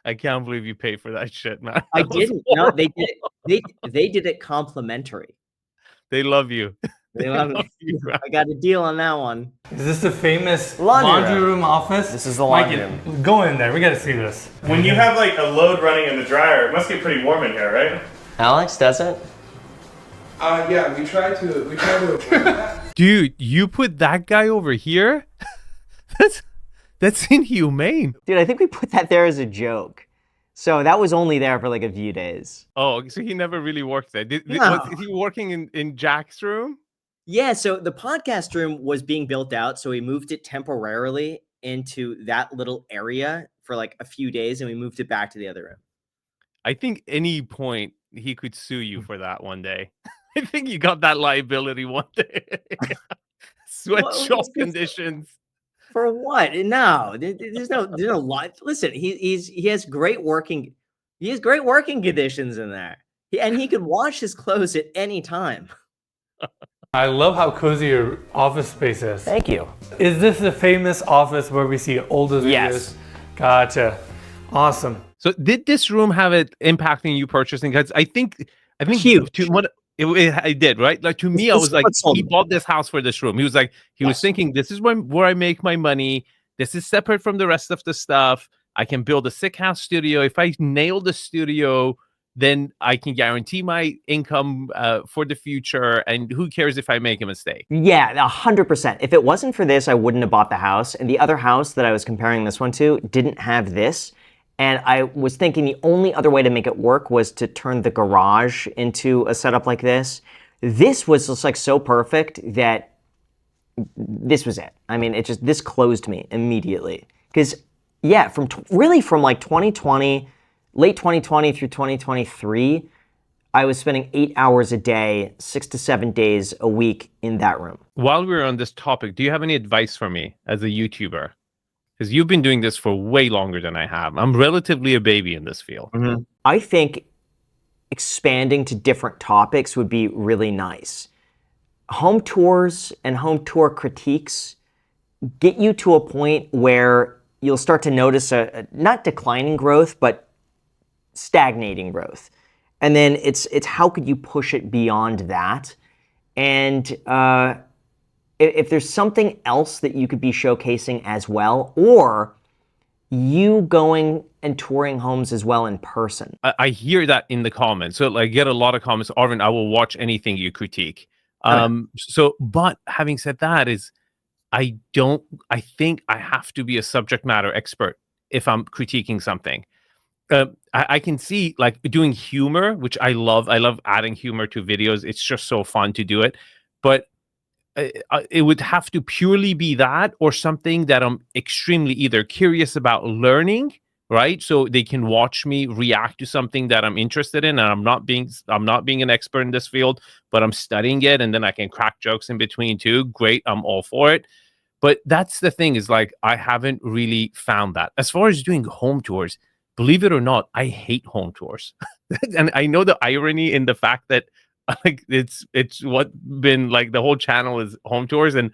I can't believe you paid for that shit, man. I That was didn't. No, horrible. they did it. They did it complimentary. They love you. They love you, it. I got a deal on that one. Is this the famous Laundry laundry room office? This is the laundry Mikey, room. go in there. We got to see this. When you have like a load running in the dryer, it must get pretty warm in here, right? Alex, does it? Yeah, we try to avoid that. Dude, you put that guy over here? That's inhumane. Dude, I think we put that there as a joke. So that was only there for like a few days. Oh, so he never really worked there. No. Was he working in Jack's room? Yeah, so the podcast room was being built out, so we moved it temporarily into that little area for like a few days, and we moved it back to the other room. I think any point he could sue you for that one day. I think you got that liability one day. sweatshop conditions. For what? No, there's no lot. Listen, he has great working conditions in there. And he could wash his clothes at any time. I love how cozy your office space is. Thank you. Is this the famous office where we see oldest videos? Yes. Gotcha. Awesome. So did this room have it impacting you purchasing? Because I think Huge. it did, right? Like to me, I was like, he bought this house for this room. He was like, he was thinking, this is where I make my money. This is separate from the rest of the stuff. I can build a sick house studio. If I nail the studio, then I can guarantee my income for the future. And who cares if I make a mistake? Yeah, 100%. If it wasn't for this, I wouldn't have bought the house. And the other house that I was comparing this one to didn't have this. And I was thinking the only other way to make it work was to turn the garage into a setup like this. This was just like so perfect that this was it. I mean, this closed me immediately. Because, yeah, from like 2020, late 2020 through 2023, I was spending 8 hours a day, 6 to 7 days a week in that room. While we're on this topic, do you have any advice for me as a YouTuber? Because you've been doing this for way longer than I have. I'm relatively a baby in this field. Mm-hmm. I think expanding to different topics would be really nice. Home tours and home tour critiques get you to a point where you'll start to notice a not declining growth, but stagnating growth. And then it's how could you push it beyond that? And if there's something else that you could be showcasing as well, or you going and touring homes as well in person. I hear that in the comments. So like, get a lot of comments. Arvin, I will watch anything you critique. But having said that I think I have to be a subject matter expert if I'm critiquing something. I can see like doing humor, which I love. I love adding humor to videos. It's just so fun to do it. But it would have to purely be that or something that I'm extremely either curious about learning, right? So they can watch me react to something that I'm interested in, and I'm not being an expert in this field, but I'm studying it, and then I can crack jokes in between too. Great, I'm all for it. But that's the thing, is like I haven't really found that. As far as doing home tours, believe it or not, I hate home tours. And I know the irony in the fact that like it's what been like the whole channel is home tours, and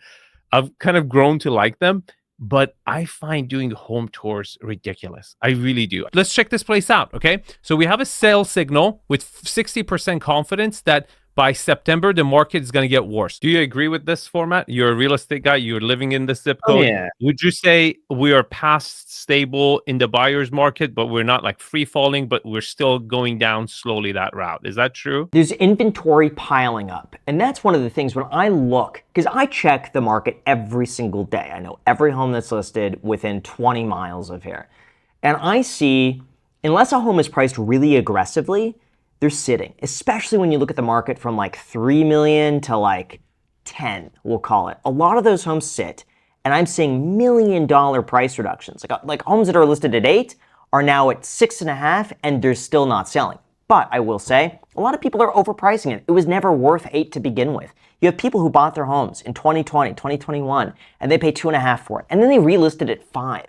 I've kind of grown to like them, but I find doing home tours ridiculous. I really do. Let's check this place out, okay? So we have a sales signal with 60% confidence that by September, the market is going to get worse. Do you agree with this format? You're a real estate guy. You're living in the zip code. Oh, yeah. Would you say we are past stable in the buyer's market, but we're not like free falling, but we're still going down slowly that route? Is that true? There's inventory piling up. And that's one of the things when I look, because I check the market every single day. I know every home that's listed within 20 miles of here. And I see, unless a home is priced really aggressively, they're sitting, especially when you look at the market from like 3 million to like 10, we'll call it. A lot of those homes sit, and I'm seeing $1 million price reductions. Like homes that are listed at 8 are now at 6.5, and they're still not selling. But I will say, a lot of people are overpricing it. It was never worth 8 to begin with. You have people who bought their homes in 2020, 2021, and they pay 2.5 for it, and then they relisted at 5.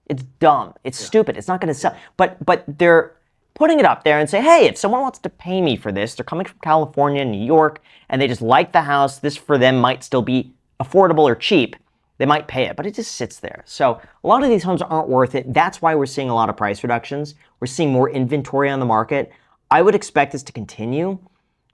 It's dumb. It's stupid. It's not going to sell. But they're putting it up there and say, hey, if someone wants to pay me for this, they're coming from California, New York, and they just like the house, this for them might still be affordable or cheap, they might pay it, but it just sits there. So a lot of these homes aren't worth it. That's why we're seeing a lot of price reductions. We're seeing more inventory on the market. I would expect this to continue,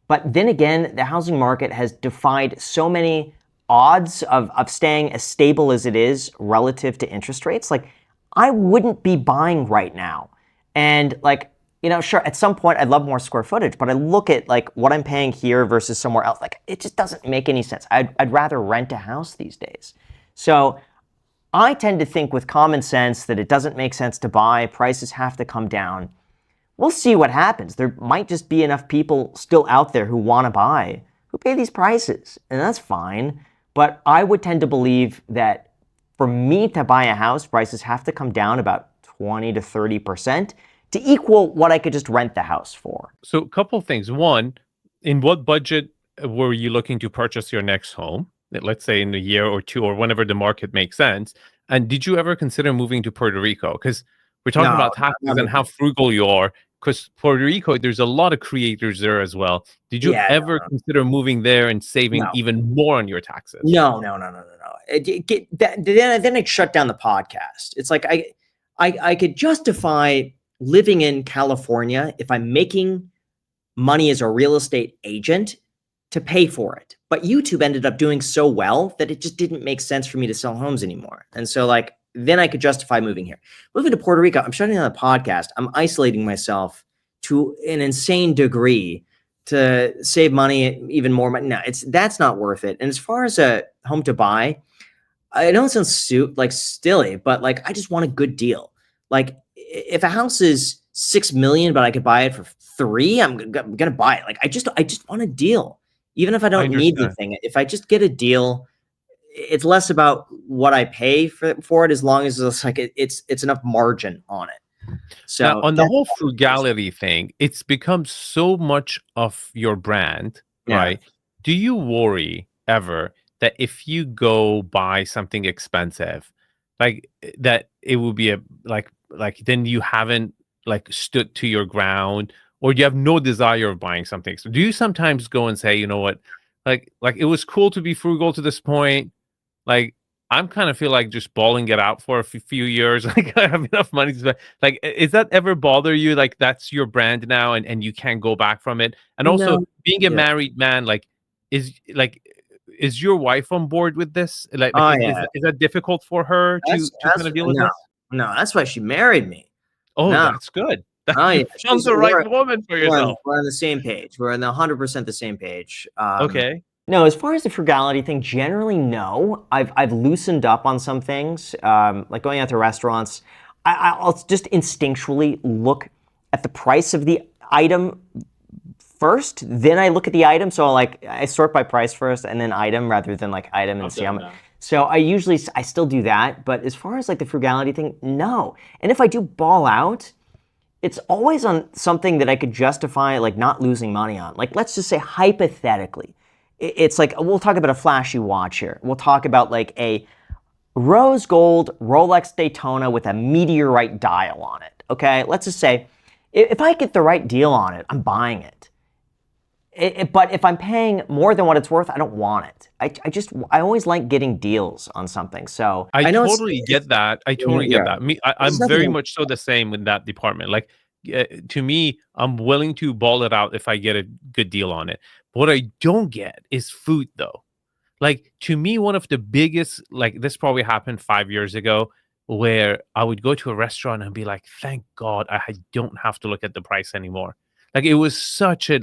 but then again, the housing market has defied so many odds of staying as stable as it is relative to interest rates. Like, I wouldn't be buying right now. And like, you know, sure, at some point I'd love more square footage, but I look at like what I'm paying here versus somewhere else. Like, it just doesn't make any sense. I'd rather rent a house these days. So I tend to think with common sense that it doesn't make sense to buy. Prices have to come down. We'll see what happens. There might just be enough people still out there who want to buy, who pay these prices, and that's fine. But I would tend to believe that for me to buy a house, prices have to come down about 20 to 30%. To equal what I could just rent the house for. So a couple of things. One, in what budget were you looking to purchase your next home? let's say in a year or two or whenever the market makes sense. And did you ever consider moving to Puerto Rico? Because we're talking No, about taxes not and how frugal you are. Because Puerto Rico, there's a lot of creators there as well. Did you yeah, ever consider moving there and saving no, even more on your taxes? no, no, no, no, no, no. Then I'd shut down the podcast. It's like I could justify living in California if I'm making money as a real estate agent to pay for it. But YouTube ended up doing so well that it just didn't make sense for me to sell homes anymore. And so like then I could justify moving here. Moving to Puerto Rico, I'm shutting down the podcast. I'm isolating myself to an insane degree to save money, even more money. No, that's not worth it. And as far as a home to buy, I know it sounds like silly, but like I just want a good deal. Like if a house is 6 million, but I could buy it for 3, I'm gonna buy it. Like I just want a deal, even if I don't need anything. If I just get a deal, it's less about what I pay for it, as long as it's like it's enough margin on it. So now, on the whole frugality thing, it's become so much of your brand, right? Do you worry ever that if you go buy something expensive, like that it will be like then you haven't like stood to your ground, or you have no desire of buying something? So do you sometimes go and say, you know what, like it was cool to be frugal to this point, like I'm kind of feel like just balling it out for a few years. Like I have enough money to spend. Like, is that ever bother you? Like that's your brand now, and you can't go back from it. And also, no, being a married man, is like, is your wife on board with this? Like, oh is, yeah, is that difficult for her to kind of deal with this? No, that's why she married me. Oh, No, that's good. oh yeah, You found the right woman for yourself. We're on the same page. We're on the 100% the same page. Okay. No, as far as the frugality thing, generally no. I've loosened up on some things, like going out to restaurants. I'll just instinctually look at the price of the item first, then I look at the item. So like I sort by price first and then item rather than like item and see how much. So I still do that. But as far as like the frugality thing, no. And if I do ball out, it's always on something that I could justify like not losing money on. Like let's just say hypothetically, it's like we'll talk about a flashy watch here. We'll talk about like a rose gold Rolex Daytona with a meteorite dial on it. Okay, let's just say if I get the right deal on it, I'm buying it. But if I'm paying more than what it's worth, I don't want it. I always like getting deals on something. So I totally get that. I totally get that. I'm very much so the same in that department. Like to me, I'm willing to ball it out if I get a good deal on it. What I don't get is food though. Like to me, one of the biggest, like this probably happened 5 years ago, where I would go to a restaurant and be like, thank God I don't have to look at the price anymore. Like it was such a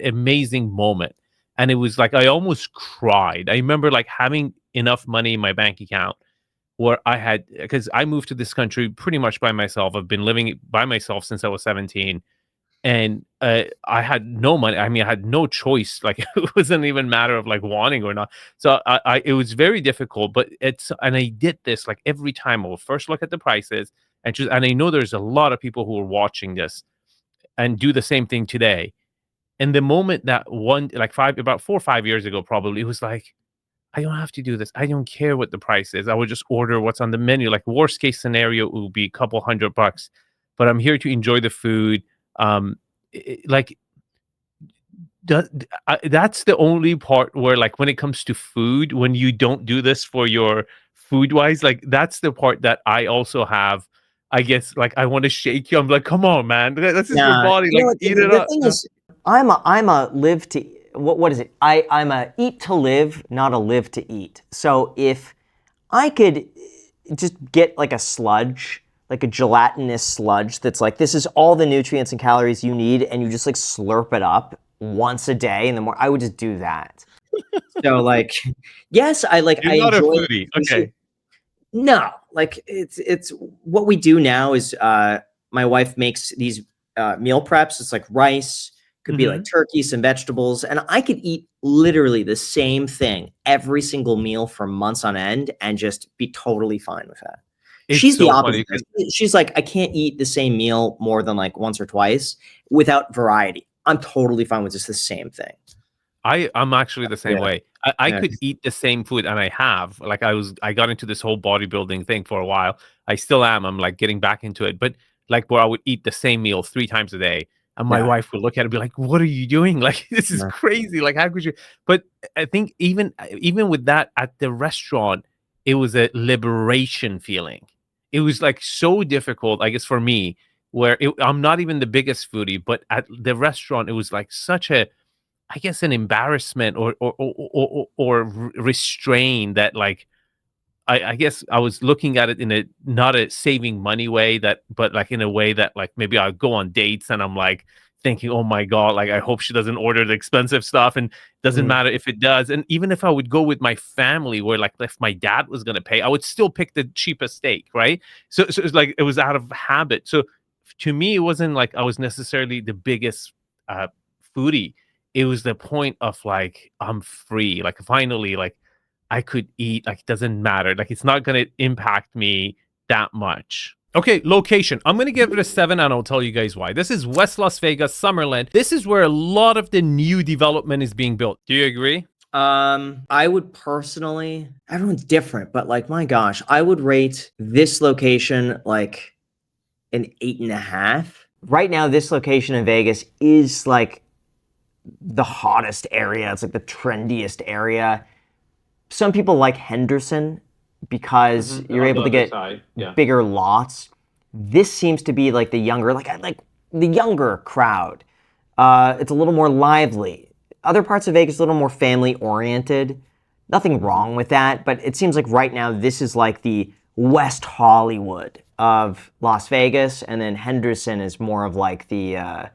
amazing moment. And it was like I almost cried. I remember like having enough money in my bank account where I had, because I moved to this country pretty much by myself. I've been living by myself since I was 17. And I had no money. I mean, I had no choice. Like it wasn't even a matter of like wanting or not. So it was very difficult. But and I did this like every time. I would first look at the prices and I know there's a lot of people who are watching this and do the same thing today. And the moment that about 4 or 5 years ago, probably, it was like, I don't have to do this. I don't care what the price is. I would just order what's on the menu. Like worst case scenario, it would be a couple $100, but I'm here to enjoy the food. That's the only part where like when it comes to food, when you don't do this for your food wise, like that's the part that I also have. I guess like I want to shake you. I'm like, come on, man, that's just your body. Like eat it up. The thing is, I'm a live to what is it? I'm a eat to live, not a live to eat. So if I could just get like a sludge, like a gelatinous sludge that's like, this is all the nutrients and calories you need, and you just like slurp it up once a day in the morning, I would just do that. So like, yes, I like. You're not a foodie, okay? No, like it's what we do now is my wife makes these meal preps. It's like rice, could be like turkey, some vegetables, and I could eat literally the same thing every single meal for months on end and just be totally fine with that. She's so the opposite. She's like, I can't eat the same meal more than like once or twice without variety. I'm totally fine with just the same thing. I'm actually the same Yeah. way. I Yeah. could eat the same food, and I have. Like I got into this whole bodybuilding thing for a while. I still am. I'm like getting back into it, but like where I would eat the same meal 3 times a day, and my Yeah. wife would look at it and be like, "What are you doing? Like this is Yeah. crazy. Like how could you?" But I think even with that at the restaurant, it was a liberation feeling. It was like so difficult, I guess, for me, where I'm not even the biggest foodie, but at the restaurant, it was like such a, I guess, an embarrassment or restraint that like I guess I was looking at it in a not a saving money way that, but like in a way that like maybe I'll go on dates and I'm like thinking, oh my God, like I hope she doesn't order the expensive stuff, and doesn't Mhm. matter if it does. And even if I would go with my family, where like if my dad was gonna pay, I would still pick the cheapest steak, right? So it's like it was out of habit. So to me, it wasn't like I was necessarily the biggest uh, foodie. It was the point of like I'm free, like finally, like I could eat, like, it doesn't matter. Like, it's not gonna impact me that much. Okay, location. I'm gonna give it a 7, and I'll tell you guys why. This is West Las Vegas, Summerlin. This is where a lot of the new development is being built. Do you agree? I would personally, everyone's different, but like, my gosh, I would rate this location like an 8.5. Right now, this location in Vegas is like the hottest area. It's like the trendiest area. Some people like Henderson because you're able to get bigger lots. This seems to be like the younger, like the younger crowd. It's a little more lively. Other parts of Vegas a little more family oriented. Nothing wrong with that, but it seems like right now this is like the West Hollywood of Las Vegas, and then Henderson is more of like the I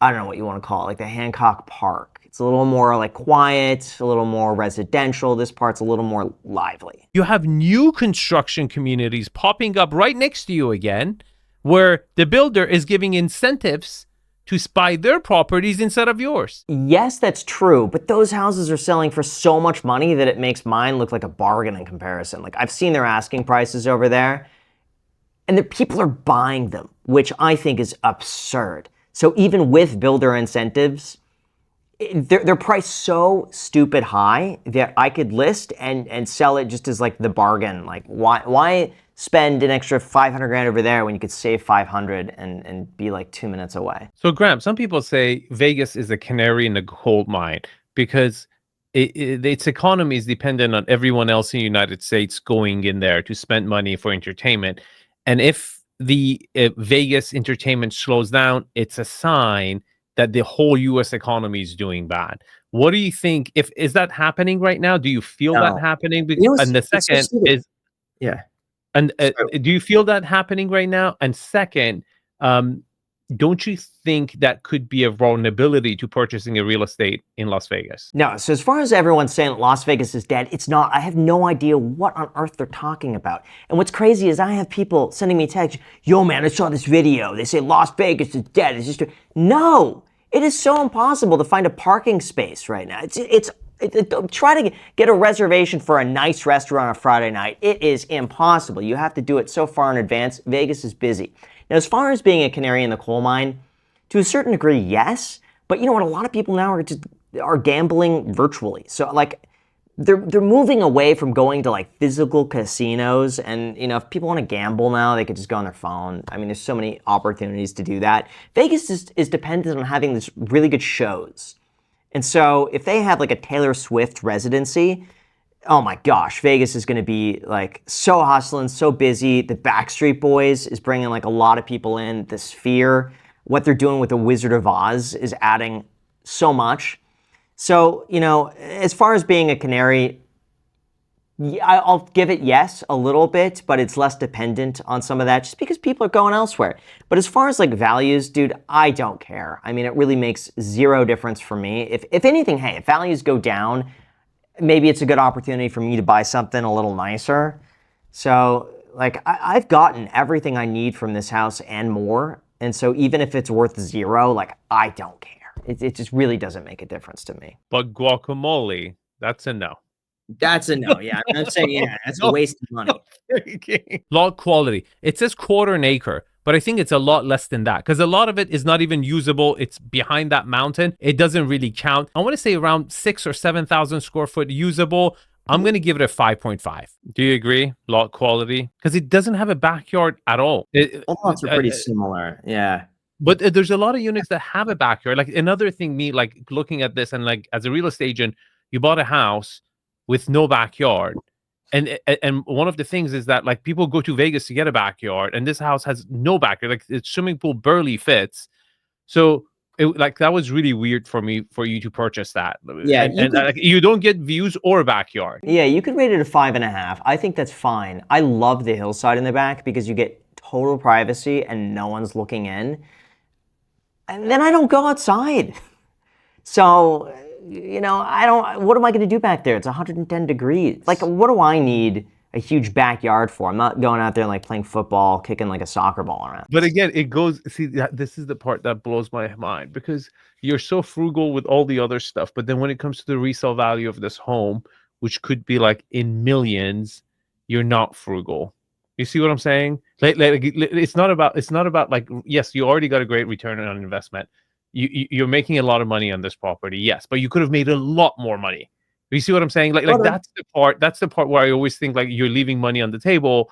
don't know what you want to call it, like the Hancock Park. It's a little more like quiet, a little more residential. This part's a little more lively. You have new construction communities popping up right next to you again, where the builder is giving incentives to buy their properties instead of yours. Yes, that's true, but those houses are selling for so much money that it makes mine look like a bargain in comparison. Like, I've seen their asking prices over there, and the people are buying them, which I think is absurd. So even with builder incentives, they're priced so stupid high that I could list and sell it just as like the bargain. Like, why spend an extra 500 grand over there when you could save 500 and be like 2 minutes away? So, Graham, some people say Vegas is a canary in the coal mine because its economy is dependent on everyone else in the United States going in there to spend money for entertainment. And if the Vegas entertainment slows down, it's a sign that the whole U.S. economy is doing bad. What do you think? If is that happening right now? Do you feel No. that happening? You know, And the it's so second stupid. is, Yeah. and So- do you feel that happening right now? And second, don't you think that could be a vulnerability to purchasing a real estate in Las Vegas? No, so as far as everyone's saying that Las Vegas is dead, it's not. I have no idea what on earth they're talking about. And what's crazy is I have people sending me texts, yo man, I saw this video. They say Las Vegas is dead. It's just, no, it is so impossible to find a parking space right now. Try to get a reservation for a nice restaurant on a Friday night. It is impossible. You have to do it so far in advance. Vegas is busy. Now, as far as being a canary in the coal mine, to a certain degree, yes. But you know what? A lot of people now are gambling virtually. So like, they're moving away from going to like physical casinos, and you know, if people want to gamble now, they could just go on their phone. I mean, there's so many opportunities to do that. Vegas is dependent on having these really good shows. And so if they have like a Taylor Swift residency, oh my gosh, Vegas is going to be like so hustling, so busy. The Backstreet Boys is bringing like a lot of people in. The Sphere, what they're doing with the Wizard of Oz is adding so much. So, you know, as far as being a canary, I'll give it yes, a little bit, but it's less dependent on some of that just because people are going elsewhere. But as far as like values, dude, I don't care. I mean, it really makes zero difference for me. If anything, hey, if values go down, maybe it's a good opportunity for me to buy something a little nicer. So, like, I've gotten everything I need from this house and more. And so even if it's worth zero, like, I don't care. It just really doesn't make a difference to me. But guacamole, that's a no. That's a no. Yeah, I'm saying, yeah, that's a waste of money. Lot quality. It says quarter an acre, but I think it's a lot less than that because a lot of it is not even usable. It's behind that mountain. It doesn't really count. I want to say around 6,000 or 7,000 square foot usable. I'm going to give it a 5.5. Do you agree? Lot quality? Because it doesn't have a backyard at all. All lots are pretty similar. Yeah. But there's a lot of units that have a backyard. Like another thing, me like looking at this and like as a real estate agent, you bought a house with no backyard. And one of the things is that like people go to Vegas to get a backyard, and this house has no backyard. Like its swimming pool barely fits. So like that was really weird for me for you to purchase that. Yeah, and like, you don't get views or a backyard. Yeah, you could rate it a 5.5. I think that's fine. I love the hillside in the back because you get total privacy and no one's looking in. And then I don't go outside. So, what am I going to do back there? It's 110 degrees. Like, what do I need a huge backyard for? I'm not going out there like playing football, kicking like a soccer ball around. But again, it goes, see, this is the part that blows my mind because you're so frugal with all the other stuff. But then when it comes to the resale value of this home, which could be like in millions, you're not frugal. You see what I'm saying? Like it's not about like, yes, you already got a great return on investment. You're making a lot of money on this property, yes, but you could have made a lot more money. You see what I'm saying? Like that's the part where I always think like you're leaving money on the table.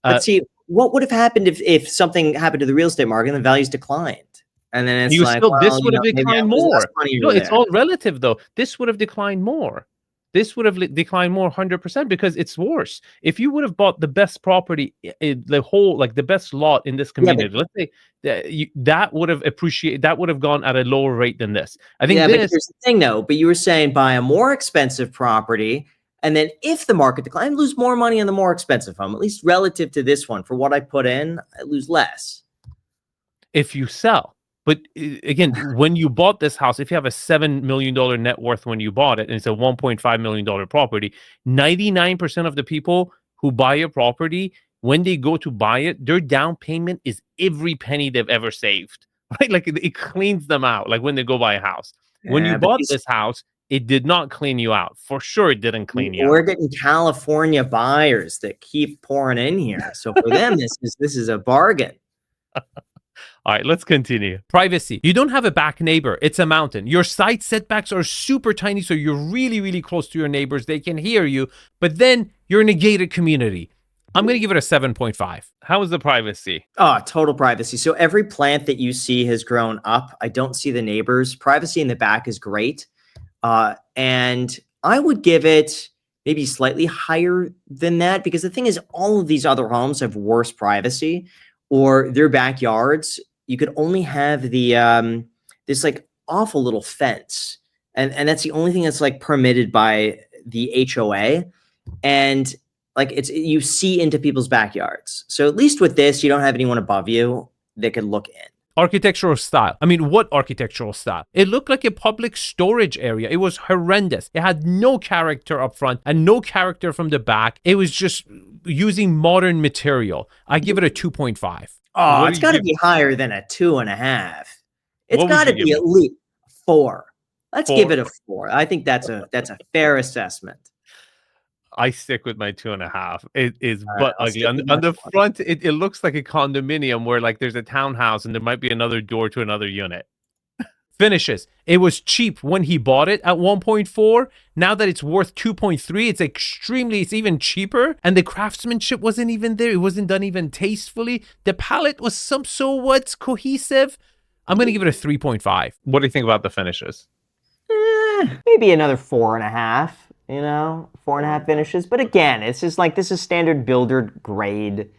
But see, what would have happened if something happened to the real estate market and the values declined? And then it's like, this would have declined more. No, it's there. all relative though. This would have declined more. This would have declined more 100% because it's worse. If you would have bought the best property, the whole, like the best lot in this community, let's say that would have appreciated, that would have gone at a lower rate than this. I think but here's the thing though, but you were saying buy a more expensive property, and then if the market declines, lose more money on the more expensive home, at least relative to this one. For what I put in, I lose less. If you sell. But again, when you bought this house, if you have a $7 million net worth when you bought it, and it's a $1.5 million property, 99% of the people who buy a property, when they go to buy it, their down payment is every penny they've ever saved, right? Like it cleans them out, like when they go buy a house. When you bought this house, it did not clean you out. For sure, it didn't clean you out. We're getting California buyers that keep pouring in here. So for them, this is a bargain. All right, let's continue. Privacy. You don't have a back neighbor. It's a mountain. Your side setbacks are super tiny, so you're really, really close to your neighbors. They can hear you, but then you're in a gated community. I'm going to give it a 7.5. How is the privacy? Oh, total privacy. So every plant that you see has grown up. I don't see the neighbors. Privacy in the back is great. And I would give it maybe slightly higher than that because the thing is all of these other homes have worse privacy, or their backyards, you could only have the this like awful little fence. And that's the only thing that's like permitted by the HOA. And like you see into people's backyards. So at least with this, you don't have anyone above you that could look in. Architectural style. I mean, what architectural style? It looked like a public storage area. It was horrendous. It had no character up front and no character from the back. It was just using modern material. I give it a 2.5. Oh, it's got to be higher than a 2.5. It's got to be at least 4. Let's give it a 4. I think that's a fair assessment. I stick with my 2.5. It is but ugly. On the front, it looks like a condominium where like there's a townhouse and there might be another door to another unit. Finishes. It was cheap when he bought it at 1.4. Now that it's worth 2.3, it's even cheaper. And the craftsmanship wasn't even there. It wasn't done even tastefully. The palette was somewhat cohesive. I'm going to give it a 3.5. What do you think about the finishes? Maybe another 4.5. 4.5 finishes. But again, it's just like this is standard builder grade.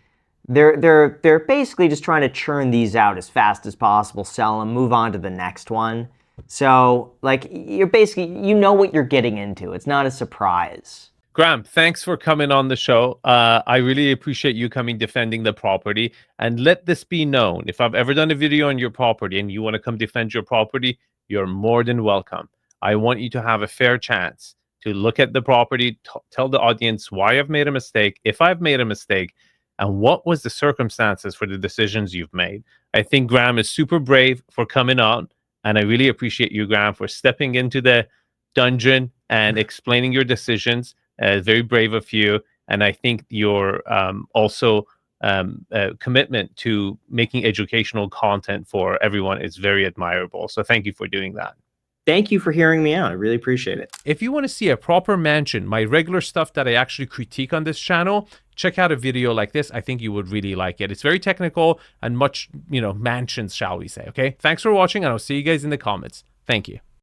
They're basically just trying to churn these out as fast as possible, sell them, move on to the next one. So like you're basically what you're getting into. It's not a surprise. Graham, thanks for coming on the show. I really appreciate you coming defending the property. And let this be known, if I've ever done a video on your property and you want to come defend your property, you're more than welcome. I want you to have a fair chance to look at the property, tell the audience why I've made a mistake, if I've made a mistake, and what was the circumstances for the decisions you've made. I think Graham is super brave for coming on, and I really appreciate you, Graham, for stepping into the dungeon and explaining your decisions. Very brave of you, and I think you're also commitment to making educational content for everyone is very admirable. So thank you for doing that. Thank you for hearing me out. I really appreciate it. If you want to see a proper mansion, my regular stuff that I actually critique on this channel, check out a video like this. I think you would really like it. It's very technical and much, mansions, shall we say. Okay. Thanks for watching, and I'll see you guys in the comments. Thank you.